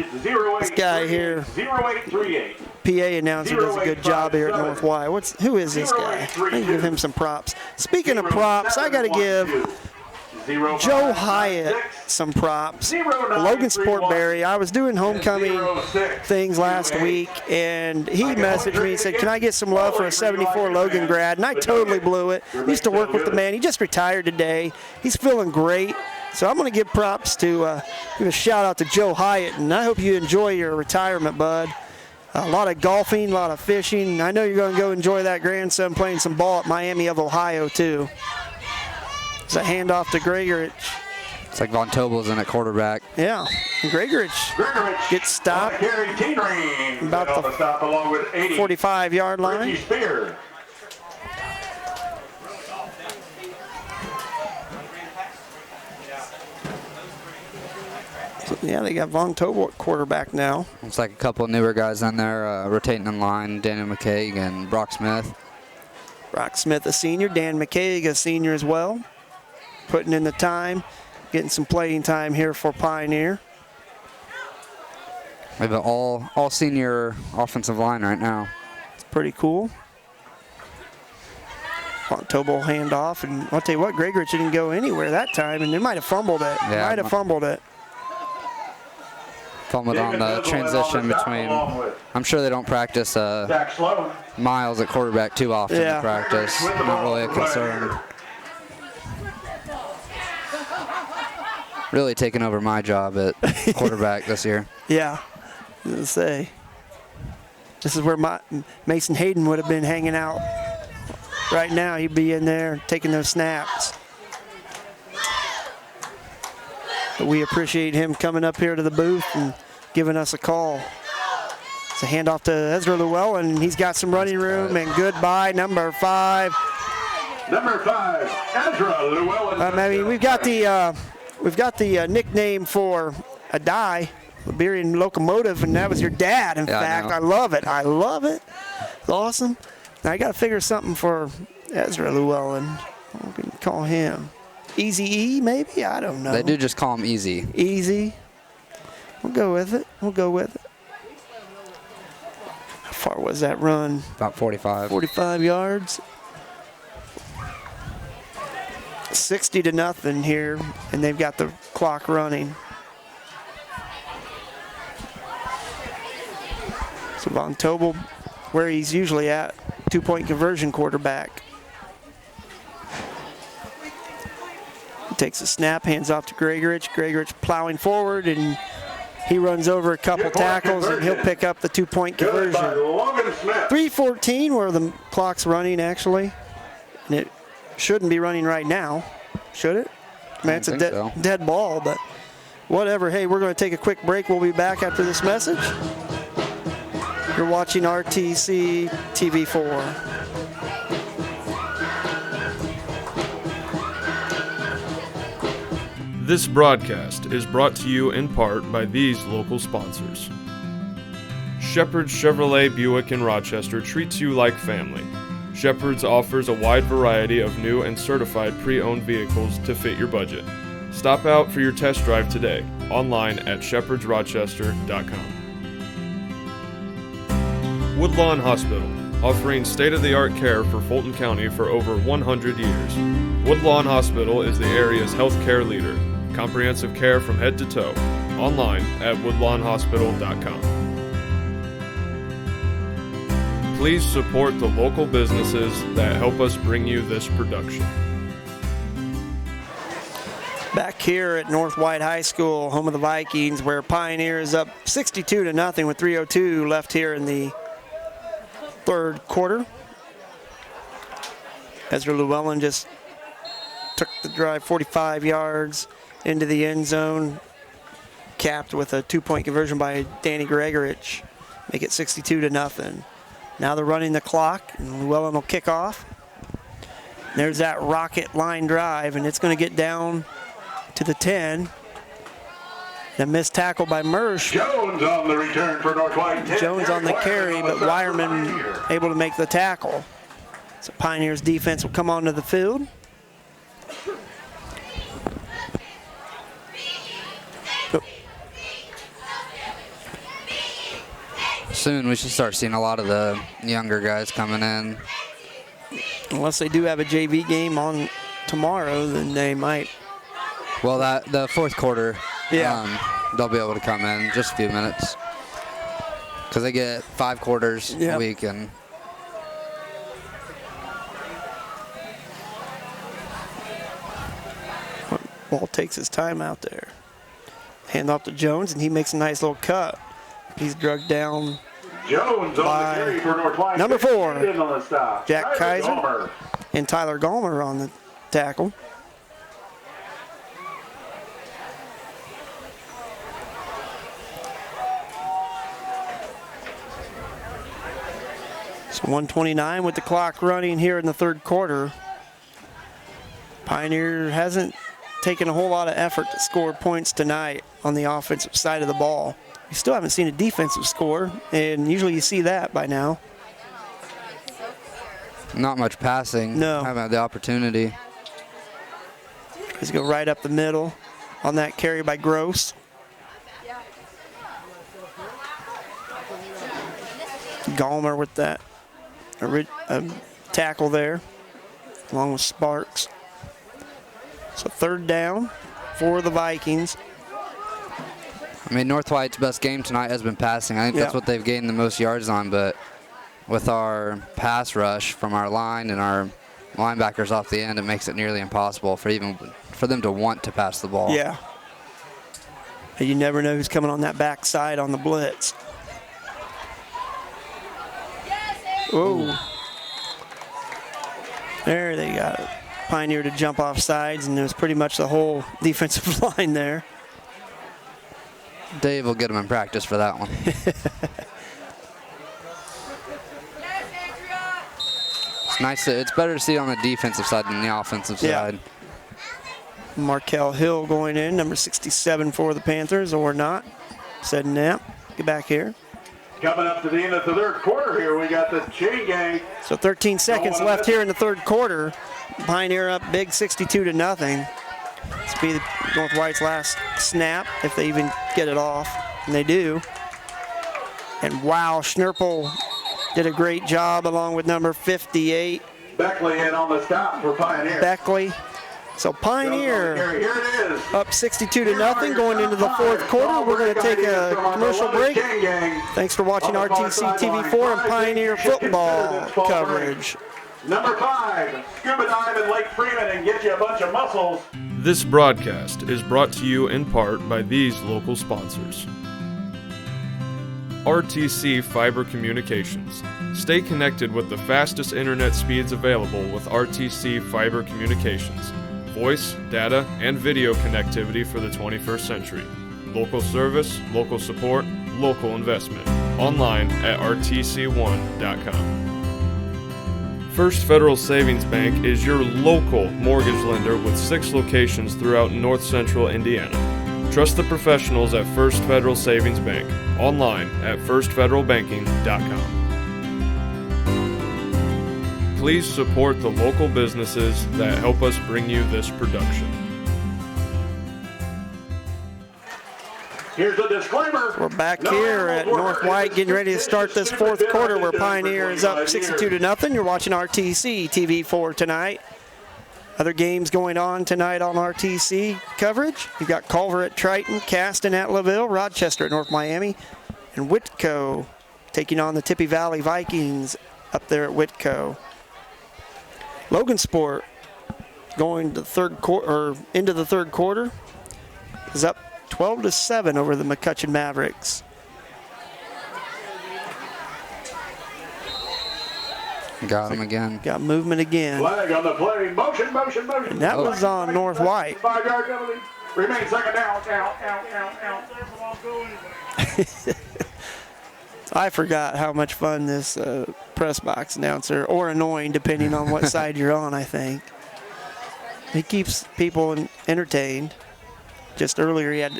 guy here, 0838. PA announcer, does a good job here at North Y. Who is this guy? I can give him some props. Speaking of props, I got to give Joe Hyatt some props. Logan Sportberry. I was doing homecoming things last week, and he messaged me and said, can I get some love for a 74 Logan grad? And I totally blew it. Used to work with the man. He just retired today. He's feeling great. So I'm going to give props to, give a shout out to Joe Hyatt, and I hope you enjoy your retirement, bud. A lot of golfing, a lot of fishing. I know you're going to go enjoy that grandson playing some ball at Miami of Ohio, too. It's a handoff to Gregorich. It's like Von Tobel's in at quarterback. Yeah, and Gregorich gets stopped about the 45-yard line. So, yeah, they got Von Tobel at quarterback now. Looks like a couple of newer guys in there rotating in line, Daniel McCaig and Brock Smith. Brock Smith, a senior. Dan McCaig, a senior as well. Putting in the time, getting some playing time here for Pioneer. We have an all senior offensive line right now. It's pretty cool. Von Tobel handoff, and I'll tell you what, Gregorich didn't go anywhere that time, and they might have fumbled it. Yeah, might have fumbled it. Fumbled on the transition between. I'm sure they don't practice Miles at quarterback too often in practice. Not really a concern. Really taking over my job at quarterback this year. Yeah, I was gonna say. This is where Mason Hayden would have been hanging out. Right now, he'd be in there taking those snaps. But we appreciate him coming up here to the booth and giving us a call. It's a handoff to Ezra Llewellyn, and he's got some running room, and goodbye, number 5. Number 5, Ezra Llewellyn. I mean, we've got the nickname for Adai, Liberian Locomotive, and that was your dad. In fact, I love it. I love it. It's awesome. Now I got to figure something for Ezra Llewellyn. What can we call him? Easy E, maybe? I don't know. They do just call him Easy. Easy. We'll go with it. We'll go with it. How far was that run? About 45. 45 yards. 60-0 here, and they've got the clock running. So Von Tobel, where he's usually at, 2-point conversion quarterback. He takes a snap, hands off to Gregorich. Gregorich plowing forward, and he runs over a couple tackles, and he'll pick up the 2-point conversion. 3:14 where the clock's running, actually. And it shouldn't be running right now, should it? Man, it's a dead ball, but whatever. Hey, we're going to take a quick break. We'll be back after this message. You're watching RTC TV4. This broadcast is brought to you in part by these local sponsors. Shepherd's Chevrolet Buick in Rochester treats you like family. Shepherd's offers a wide variety of new and certified pre-owned vehicles to fit your budget. Stop out for your test drive today, online at shepherdsrochester.com. Woodlawn Hospital, offering state-of-the-art care for Fulton County for over 100 years. Woodlawn Hospital is the area's healthcare leader. Comprehensive care from head to toe. Online at woodlawnhospital.com. Please support the local businesses that help us bring you this production. Back here at North White High School, home of the Vikings, where Pioneer is up 62-0 with 3:02 left here in the third quarter. Ezra Llewellyn just took the drive 45 yards into the end zone, capped with a 2-point conversion by Danny Gregorich. Make it 62-0. Now they're running the clock, and Llewellyn will kick off. There's that rocket line drive, and it's going to get down to the 10. The missed tackle by Mersch. Jones on the return for North White. Jones on the carry, but Wireman able to make the tackle. So Pioneer's defense will come onto the field. Soon we should start seeing a lot of the younger guys coming in. Unless they do have a JV game on tomorrow, then they might. Well, the fourth quarter, Yeah. they'll be able to come in just a few minutes because they get 5 quarters Yep. a week. And Ball takes his time out there. Hand off to Jones, and he makes a nice little cut. He's drugged down Jones on by the carry for North White. number 4, In on the stop. Jack Kaiser. Gomer. and Tyler Gallmer on the tackle. So 1:29 with the clock running here in the third quarter. Pioneer hasn't taken a whole lot of effort to score points tonight on the offensive side of the ball. We still haven't seen a defensive score, and usually you see that by now. not much passing. No. Haven't had the opportunity. He's go right up the middle on that carry by Gross. Gallmer with that tackle there, along with Sparks. So third down for the Vikings. I mean, North White's best game tonight has been passing. I think that's Yeah. what they've gained the most yards on, but with our pass rush from our line and our linebackers off the end, it makes it nearly impossible for them to want to pass the ball. Yeah. And you never know who's coming on that backside on the blitz. Oh. There they got it. Pioneer to jump off sides, and it was pretty much the whole defensive line there. Dave will get them in practice for that one. It's nice. It's better to see it on the defensive side than the offensive Yeah. side. Markel Hill going in, number 67 for the Panthers, or not. Said Knapp. Get back here. Coming up to the end of the third quarter here, we got the chain gang. So 13 seconds left here in the third quarter. Pioneer up big 62-0. This will be North White's last snap, if they even get it off, and they do. And wow, Schnurple did a great job along with number 58, Beckley in on the stop for Pioneer. Beckley. So Pioneer Here it is. up 62-0 going into the fourth quarter. We're going to take a commercial break. Thanks for watching RTC TV4 and Pioneer football coverage. Number 5, scuba dive in Lake Freeman and get you a bunch of mussels. This broadcast is brought to you in part by these local sponsors. RTC Fiber Communications. Stay connected with the fastest internet speeds available with RTC Fiber Communications. Voice, data, and video connectivity for the 21st century. Local service, local support, local investment. Online at rtc1.com. First Federal Savings Bank is your local mortgage lender with 6 locations throughout North Central Indiana. Trust the professionals at First Federal Savings Bank. Online at firstfederalbanking.com. Please support the local businesses that help us bring you this production. Here's a disclaimer. We're back here at North White getting ready to start this fourth quarter where Pioneer is up 62-0. You're watching RTC TV4 tonight. Other games going on tonight on RTC coverage. You've got Culver at Triton, Caston at LaVille, Rochester at North Miami, and Whitco taking on the Tippy Valley Vikings up there at Whitco. Logansport going to into the third quarter is up 12-7 over the McCutcheon Mavericks. Got him again. Got movement again. Flag on the play. Motion. And that was on North White. 5-yard penalty. Remain second down. Out. I forgot how much fun this press box announcer, or annoying depending on what side you're on, I think. He keeps people entertained. Just earlier he had,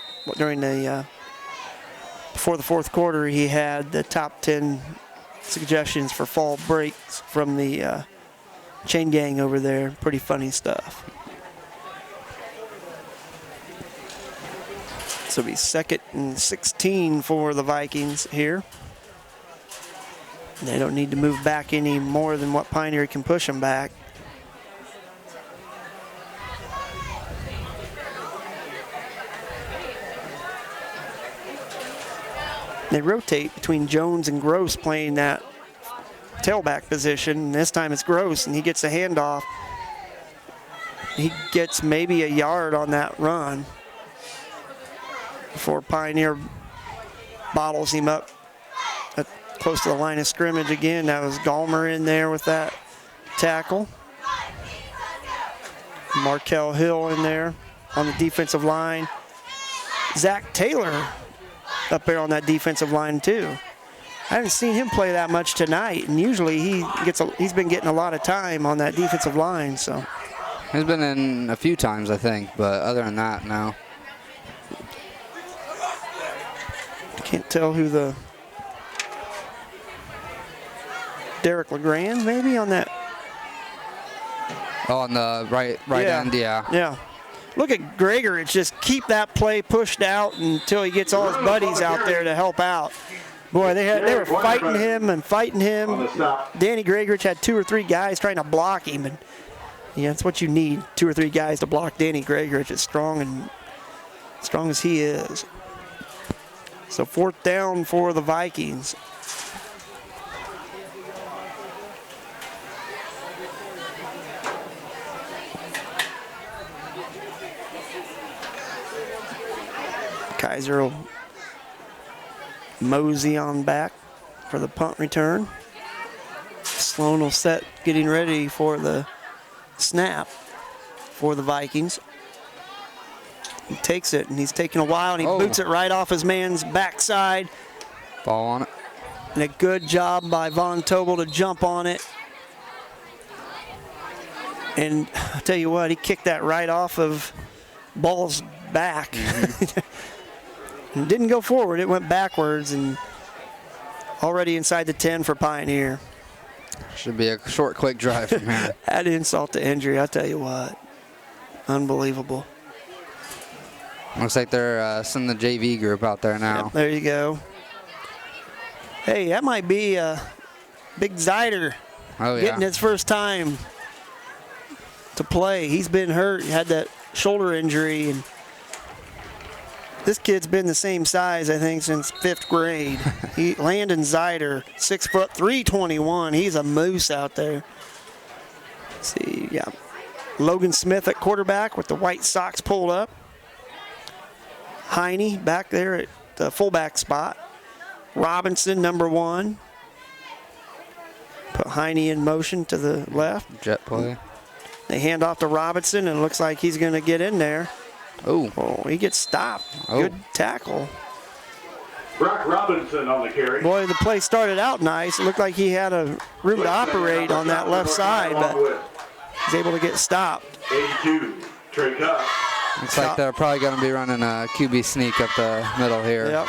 before the fourth quarter, he had the top 10 suggestions for fall breaks from the chain gang over there. Pretty funny stuff. So it'll be 2nd and 16 for the Vikings here. They don't need to move back any more than what Pioneer can push them back. They rotate between Jones and Gross playing that tailback position. And this time it's Gross, and he gets a handoff. He gets maybe a yard on that run before Pioneer bottles him up close to the line of scrimmage again. That was Gallmer in there with that tackle. Markel Hill in there on the defensive line. Zach Taylor up there on that defensive line too. I haven't seen him play that much tonight, and usually he's been getting a lot of time on that defensive line. So he's been in a few times, I think, but other than that, no. Can't tell who the Derek LeGrand maybe on that. Oh, on the right end, yeah. Yeah. Look at Greger. It's just keep that play pushed out until he gets all his buddies out there to help out. Boy, they were fighting him and fighting him. Danny Gregerich had 2 or 3 guys trying to block him, and yeah, that's what you need, 2 or 3 guys to block Danny Gregerich as strong as he is. So 4th down for the Vikings. Kaiser will mosey on back for the punt return. Sloan will set, getting ready for the snap for the Vikings. He takes it, and he's taking a while, and he boots it right off his man's backside. Ball on it. And a good job by Von Tobel to jump on it. And I'll tell you what, he kicked that right off of Ball's back. Mm-hmm. It didn't go forward, it went backwards, and already inside the 10 for Pioneer. Should be a short, quick drive from here. Add insult to injury, I'll tell you what. Unbelievable. Looks like they're sending the JV group out there now. Yep, there you go. Hey, that might be Big Zyder getting his first time to play. He's been hurt, had that shoulder injury, and this kid's been the same size, I think, since 5th grade. Landon Zyder, 6 foot, 321. He's a moose out there. Let's see, yeah. Logan Smith at quarterback with the white socks pulled up. Heine back there at the fullback spot. Robinson, number 1. Put Heine in motion to the left. Jet play. They hand off to Robinson, and it looks like he's going to get in there. Oh, he gets stopped. Good tackle. Brock Robinson on the carry. Boy, the play started out nice. It looked like he had a room to operate on that left side, but he's able to get stopped. 82, Trey Cup. Looks like they're probably going to be running a QB sneak up the middle here. Yep.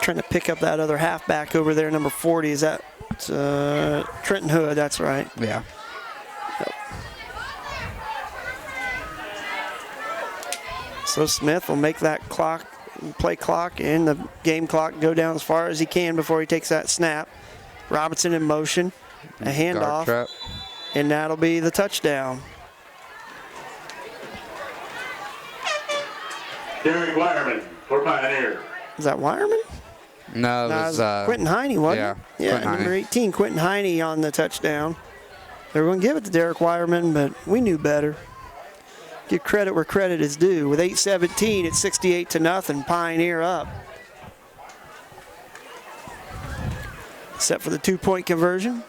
Trying to pick up that other halfback over there, number 40. Is that Trenton Hood? That's right. Yeah. Yep. So Smith will make that play clock and the game clock go down as far as he can before he takes that snap. Robinson in motion, a handoff, and that'll be the touchdown. Derek Wireman for Pioneer. Is that Wireman? No, it was Quentin Heine, wasn't it? Yeah, number 18, Quentin Heine on the touchdown. They were going to give it to Derek Wireman, but we knew better. Give credit where credit is due. With 8:17, it's 68-0, Pioneer up. Set for the 2-point conversion.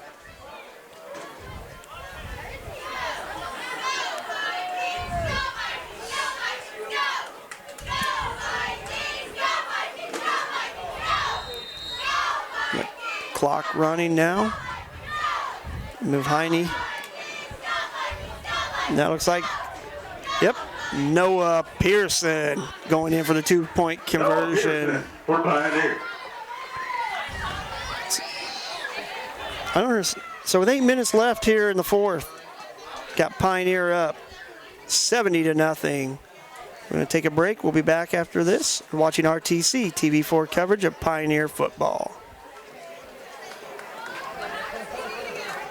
Clock running now. Move Heine. And that looks like, yep, Noah Pearson going in for the 2-point conversion. For Pioneer. I don't know. So with 8 minutes left here in the 4th, Got Pioneer up 70-0. We're going to take a break. We'll be back after this. We're watching RTC TV4 coverage of Pioneer football.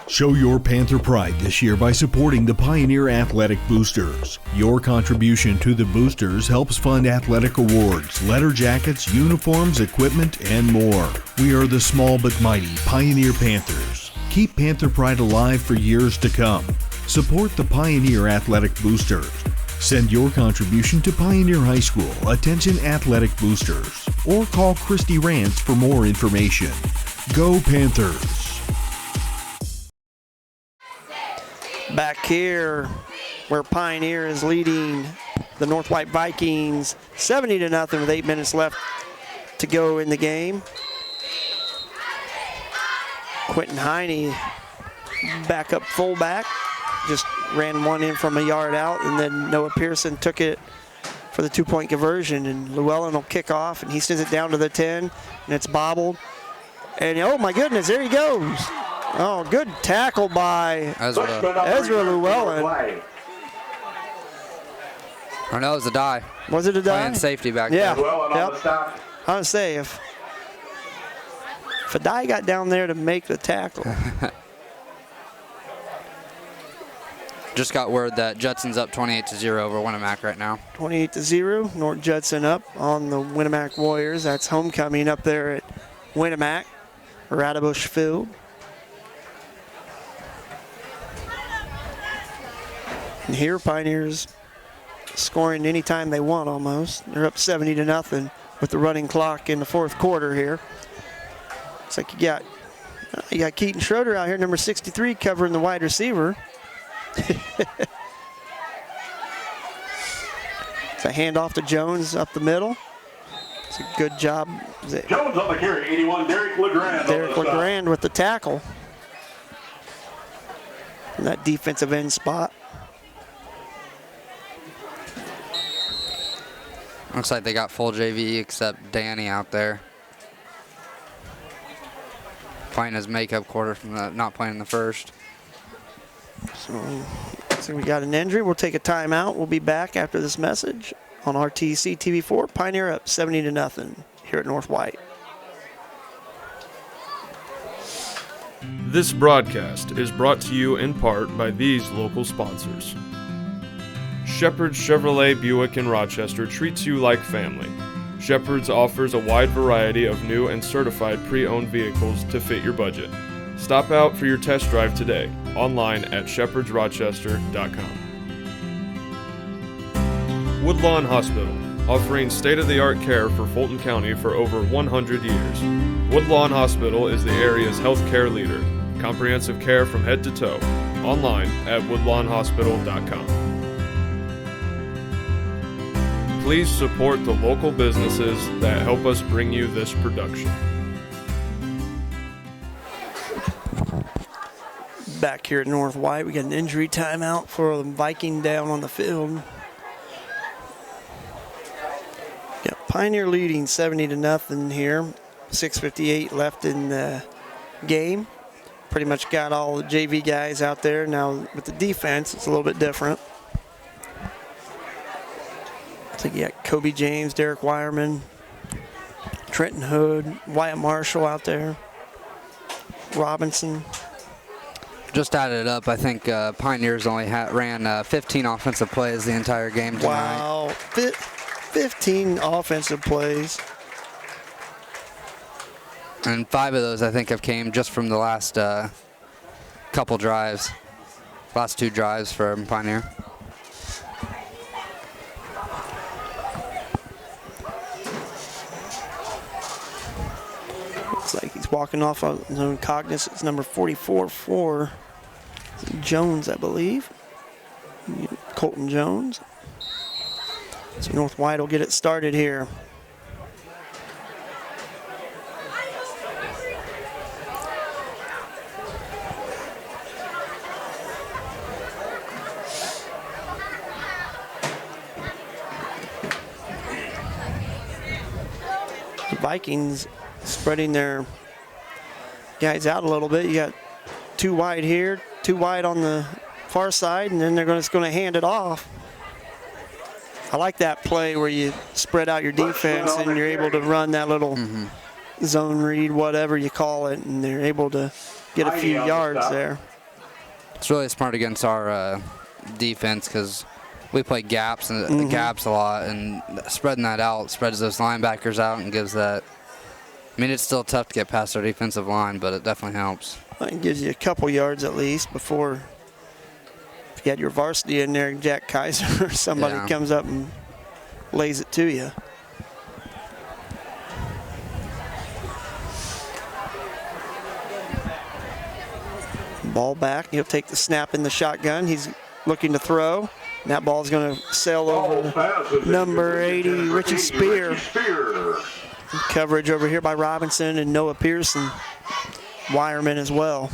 Show your Panther pride this year by supporting the Pioneer Athletic Boosters. Your contribution to the Boosters helps fund athletic awards, letter jackets, uniforms, equipment, and more. We are the small but mighty Pioneer Panthers. Keep Panther pride alive for years to come. Support the Pioneer Athletic Boosters. Send your contribution to Pioneer High School, attention Athletic Boosters, or call Christy Rance for more information. Go Panthers! Back here where Pioneer is leading the North White Vikings 70-0 with 8 minutes left to go in the game. Quentin Heine, backup fullback, just ran one in from a yard out, and then Noah Pearson took it for the 2-point conversion, and Llewellyn will kick off, and he sends it down to the 10, and it's bobbled. And oh my goodness, there he goes. Oh, good tackle by Ezra Llewellyn. Or no, it was a die. Was it a die? Playing safety back yeah. there. Yep. I would say if a die got down there to make the tackle. Just got word that Judson's up 28-0 over Winnemac right now. 28-0. North Judson up on the Winnemac Warriors. That's homecoming up there at Winnemac, Radabush Field. And here, Pioneers scoring anytime they want almost. They're up 70-0 with the running clock in the fourth quarter here. Looks like you got Keaton Schroeder out here, number 63, covering the wide receiver. It's a handoff to Jones up the middle. It's a good job. Jones on the carry, 81, Derek LeGrand. Derek LeGrand with the tackle. In that defensive end spot. Looks like they got full JV except Danny out there. Playing his makeup quarter from not playing in the first. So we got an injury. We'll take a timeout. We'll be back after this message on RTC TV4. Pioneer up 70-0 here at North White. This broadcast is brought to you in part by these local sponsors. Shepherd's Chevrolet Buick in Rochester treats you like family. Shepherd's offers a wide variety of new and certified pre-owned vehicles to fit your budget. Stop out for your test drive today, online at shepherdsrochester.com. Woodlawn Hospital, offering state-of-the-art care for Fulton County for over 100 years. Woodlawn Hospital is the area's healthcare leader. Comprehensive care from head to toe, online at woodlawnhospital.com. Please support the local businesses that help us bring you this production. Back here at North White, we got an injury timeout for the Viking down on the field. Got Pioneer leading 70-0 here. 6:58 left in the game. Pretty much got all the JV guys out there. Now with the defense, it's a little bit different. I think you got Kobe James, Derek Wireman, Trenton Hood, Wyatt Marshall out there, Robinson. Just added it up. I think Pioneers only ran 15 offensive plays the entire game tonight. Wow, 15 offensive plays. And 5 of those, I think, have came just from the last couple drives. Last 2 drives for Pioneer. Looks like he's walking off on his own cognizance. Number 44 for Jones, I believe. Colton Jones. So North White will get it started here. The Vikings spreading their guys out a little bit. You got 2 wide here, 2 wide on the far side, and then they're just going to hand it off. I like that play where you spread out your defense and you're able to run that little zone read, whatever you call it, and they're able to get a few yards there. It's really smart against our defense because we play gaps and gaps a lot, and spreading that out spreads those linebackers out and gives that. I mean, it's still tough to get past our defensive line, but it definitely helps. It gives you a couple yards at least before if you had your varsity in there, Jack Kaiser or somebody comes up and lays it to you. Ball back. He'll take the snap in the shotgun. He's looking to throw. And that ball is going to sail over number 80, Richie Spear. Coverage over here by Robinson and Noah Pearson. Wireman as well.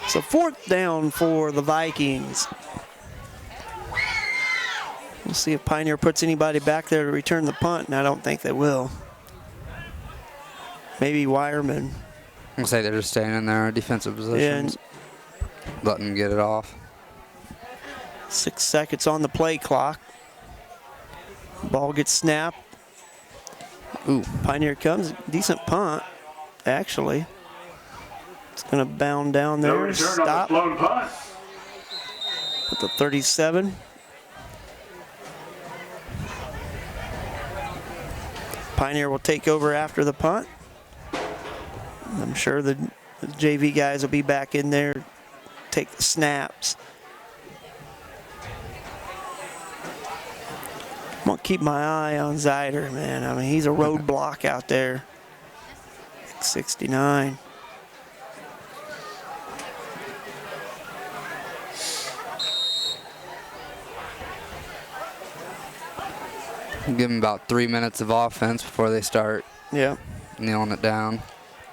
So 4th down for the Vikings. We'll see if Pioneer puts anybody back there to return the punt, and I don't think they will. Maybe Wireman. I'll say they're just staying in their defensive positions, letting them get it off. 6 seconds on the play clock. Ball gets snapped. Ooh, Pioneer comes. Decent punt, actually. It's going to bound down there. Stop. At the 37. Pioneer will take over after the punt. I'm sure the JV guys will be back in there, take the snaps. I'm going to keep my eye on Zyder, man. I mean, he's a roadblock out there. 69. Give them about 3 minutes of offense before they start nailing it down.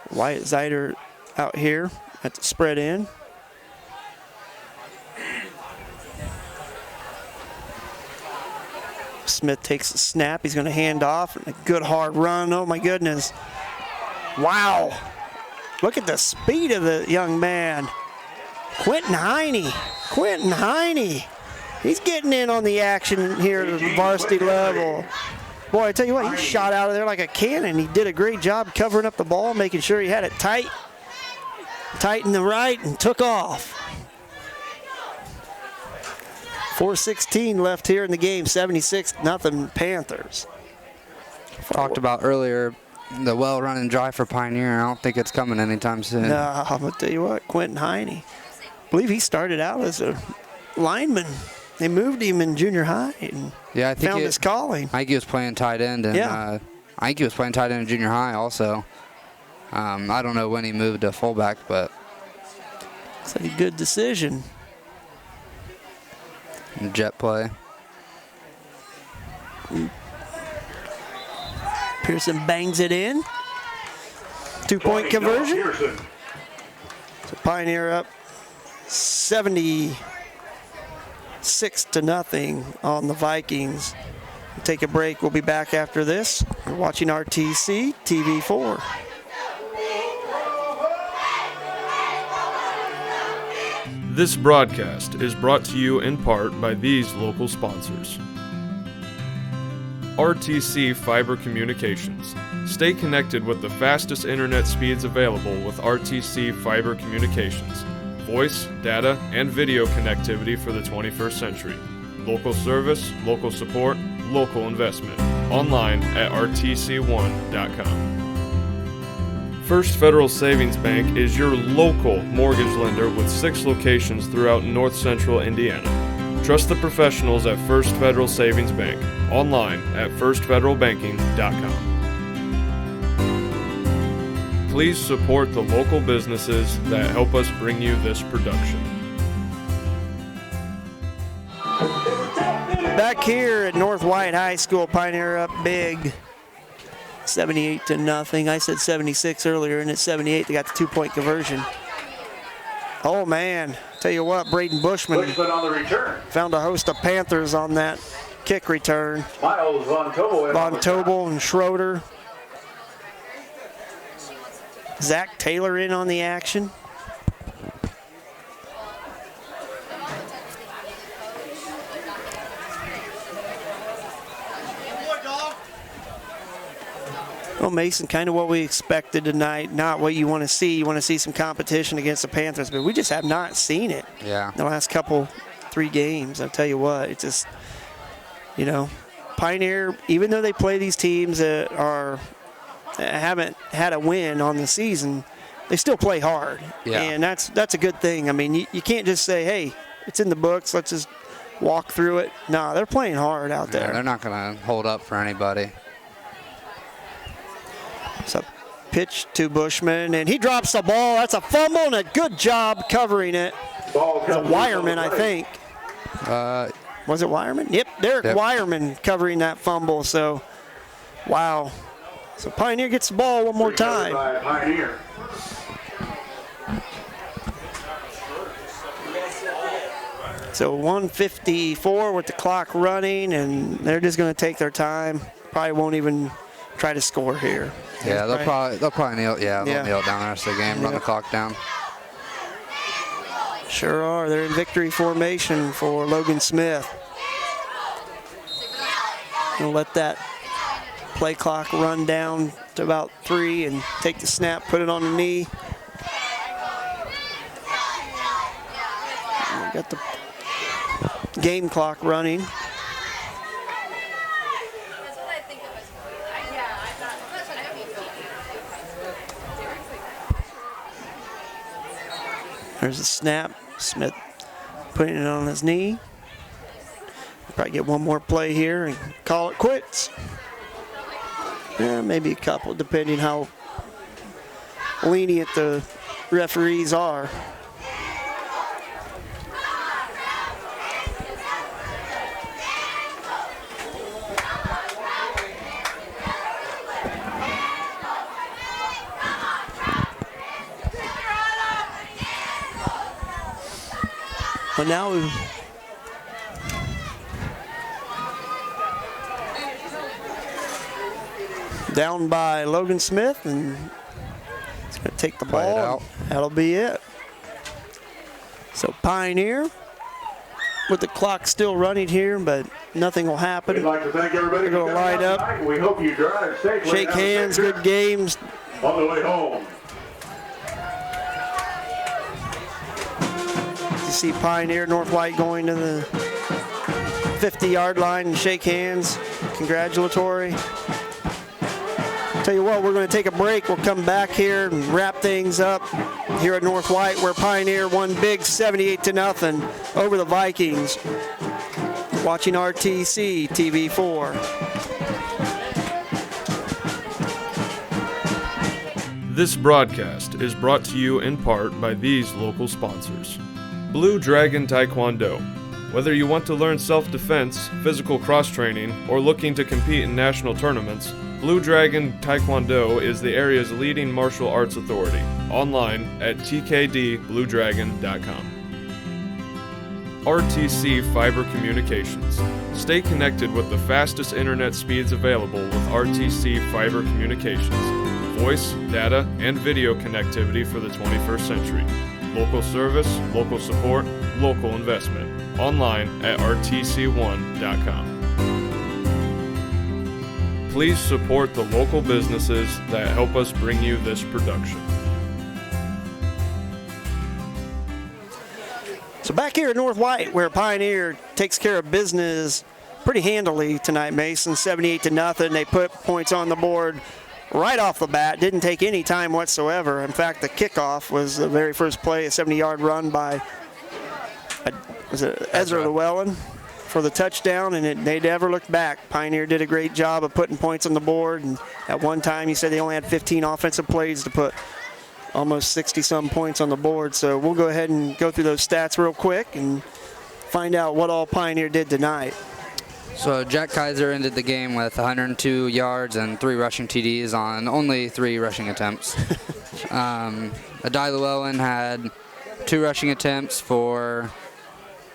Wyatt Zyder out here at the spread in. Smith takes the snap. He's going to hand off. And a good hard run. Oh, my goodness. Wow. Look at the speed of the young man. Quentin Heine. Quentin Heine. He's getting in on the action here at the varsity level. Boy, I tell you what, he shot out of there like a cannon. He did a great job covering up the ball, making sure he had it tight. Tight in the right and took off. 4:16 left here in the game, 76-0 Panthers. Talked about earlier the well-running drive for Pioneer. I don't think it's coming anytime soon. No, I'm going to tell you what, Quentin Heine. I believe he started out as a lineman. They moved him in junior high and I think found his calling. I think he was playing tight end, and I think he was playing tight end in junior high also. I don't know when he moved to fullback, but it's a good decision. Jet play. Pearson bangs it in. 2-point conversion. So Pioneer up 76-0 on the Vikings. We'll take a break. We'll be back after this. You're watching RTC TV4. This broadcast is brought to you in part by these local sponsors. RTC Fiber Communications. Stay connected with the fastest internet speeds available with RTC Fiber Communications. Voice, data, and video connectivity for the 21st century. Local service, local support, local investment. Online at rtc1.com. First Federal Savings Bank is your local mortgage lender with 6 locations throughout north central Indiana. Trust the professionals at First Federal Savings Bank. Online at firstfederalbanking.com. Please support the local businesses that help us bring you this production. Back here at North White High School, Pioneer up big. 78-0. I said 76 earlier, and it's 78. They got the 2-point conversion. Oh, man. Tell you what, Braden Bushman on the return. found a host of Panthers on that kick return. Miles Von Tobel Von Tobel and Schroeder. Zach Taylor in on the action. Well, Mason, kind of what we expected tonight, not what you want to see. You want to see some competition against the Panthers, but we just have not seen it. Yeah. The last three games. I'll tell you what, it's just, Pioneer, even though they play these teams that haven't had a win on the season, they still play hard. Yeah. And that's a good thing. I mean, you can't just say, hey, it's in the books, let's just walk through it. No, they're playing hard out there. They're not going to hold up for anybody. So pitch to Bushman, and he drops the ball. That's a fumble, and a good job covering it. It's a Wireman, I think. Was it Wireman? Yep, Derek Wireman covering that fumble. So, wow. So Pioneer gets the ball one more time. Pioneer. So 1:54 with the clock running, and they're just going to take their time. Probably won't even try to score here. Yeah, they'll probably kneel. Yeah, they'll kneel down the rest of the game, run the clock down. Sure are. They're in victory formation for Logan Smith. Gonna let that play clock run down to about 3 and take the snap, put it on the knee. And got the game clock running. There's a snap. Smith putting it on his knee. Probably get one more play here and call it quits. Yeah, maybe a couple, depending how lenient the referees are. But now we've down by Logan Smith, and he's going to take the Play it ball. out. That'll be it. So Pioneer with the clock still running here, but nothing will happen. We'd like to thank everybody They're gonna for coming line out up. tonight. We hope you drive safely. Shake Have a safe hands, trip good games. on the way home. You see Pioneer, North White going to the 50-yard line and shake hands, congratulatory. Tell you what, we're going to take a break. We'll come back here and wrap things up here at North White, where Pioneer won big 78-0 over the Vikings. Watching RTC TV4. This broadcast is brought to you in part by these local sponsors. Blue Dragon Taekwondo. Whether you want to learn self-defense, physical cross-training, or looking to compete in national tournaments, Blue Dragon Taekwondo is the area's leading martial arts authority. Online at tkdbluedragon.com. RTC Fiber Communications. Stay connected with the fastest internet speeds available with RTC Fiber Communications. Voice, data, and video connectivity for the 21st century. Local service, local support, local investment. Online at rtc1.com. Please support the local businesses that help us bring you this production. So back here at North White, where Pioneer takes care of business pretty handily tonight, Mason, 78-0. They put points on the board right off the bat. Didn't take any time whatsoever. In fact, the kickoff was the very first play, a 70-yard run by Ezra Llewellyn for the touchdown, and they never looked back. Pioneer did a great job of putting points on the board, and at one time he said they only had 15 offensive plays to put almost 60-some points on the board. So we'll go ahead and go through those stats real quick and find out what all Pioneer did tonight. So Jack Kaiser ended the game with 102 yards and 3 rushing TDs on only 3 rushing attempts. Adai Llewellyn had 3 rushing attempts for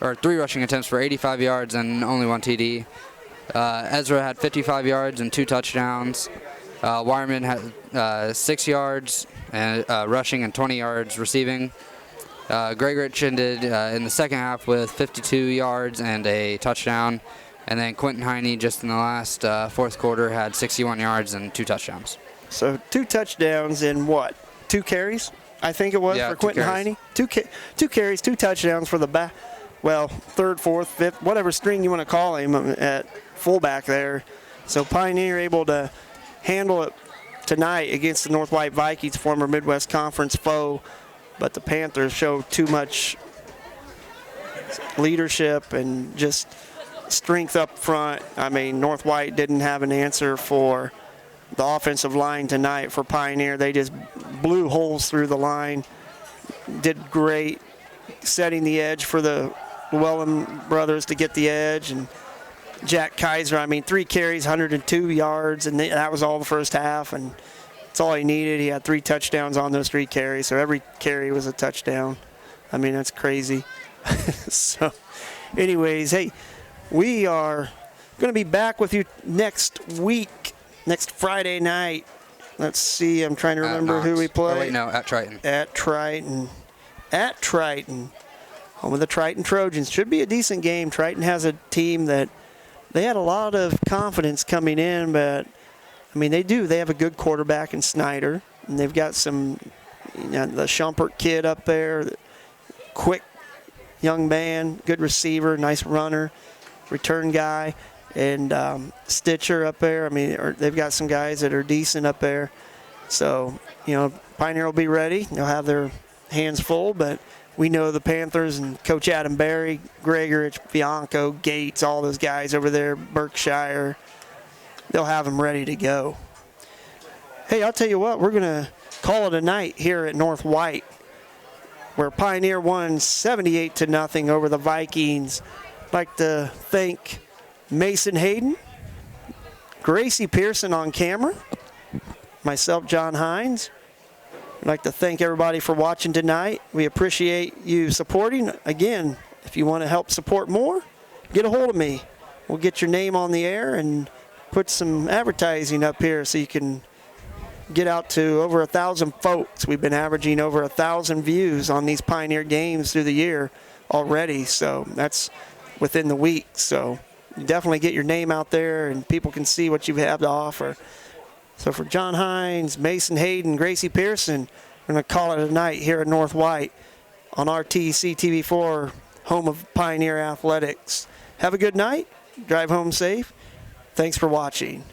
85 yards and only 1 TD. Ezra had 55 yards and 2 touchdowns. Wireman had 6 yards and rushing and 20 yards receiving. Greg Rich ended in the second half with 52 yards and a touchdown. And then Quentin Heine, just in the last fourth quarter, had 61 yards and 2 touchdowns. So 2 touchdowns in what? 2 carries, I think it was, for Quentin Heine. 2 carries, 2 touchdowns for the back. Well, third, fourth, fifth, whatever string you want to call him at fullback there. So Pioneer able to handle it tonight against the North White Vikings, former Midwest Conference foe. But the Panthers show too much leadership and just strength up front. I mean, North White didn't have an answer for the offensive line tonight for Pioneer. They just blew holes through the line. Did great setting the edge for the Llewellyn brothers to get the edge. And Jack Kaiser, I mean, 3 carries, 102 yards, and that was all the first half. And that's all he needed. He had 3 touchdowns on those 3 carries, so every carry was a touchdown. I mean, that's crazy. So, anyways, hey, we are going to be back with you next week, next Friday night. Let's see, I'm trying to remember who we play. Oh, wait, no, at Triton. At Triton. At Triton. Home of the Triton Trojans. Should be a decent game. Triton has a team that they had a lot of confidence coming in, but, I mean, they do. They have a good quarterback in Snyder, and they've got some, the Schumpert kid up there, quick young man, good receiver, nice runner, return guy, and Stitcher up there. I mean, they've got some guys that are decent up there. So, Pioneer will be ready. They'll have their hands full, but we know the Panthers and Coach Adam Berry, Gregorich, Bianco, Gates, all those guys over there, Berkshire, they'll have them ready to go. Hey, I'll tell you what, we're going to call it a night here at North White, where Pioneer won 78-0 over the Vikings. I'd like to thank Mason Hayden, Gracie Pearson on camera, myself, John Hines. I'd like to thank everybody for watching tonight. We appreciate you supporting. Again, if you want to help support more, get a hold of me. We'll get your name on the air and put some advertising up here so you can get out to over 1,000 folks. We've been averaging over 1,000 views on these Pioneer games through the year already, so that's within the week. So you definitely get your name out there and people can see what you have to offer. So for John Hines, Mason Hayden, Gracie Pearson, we're going to call it a night here at North White on RTC TV4, home of Pioneer Athletics. Have a good night. Drive home safe. Thanks for watching.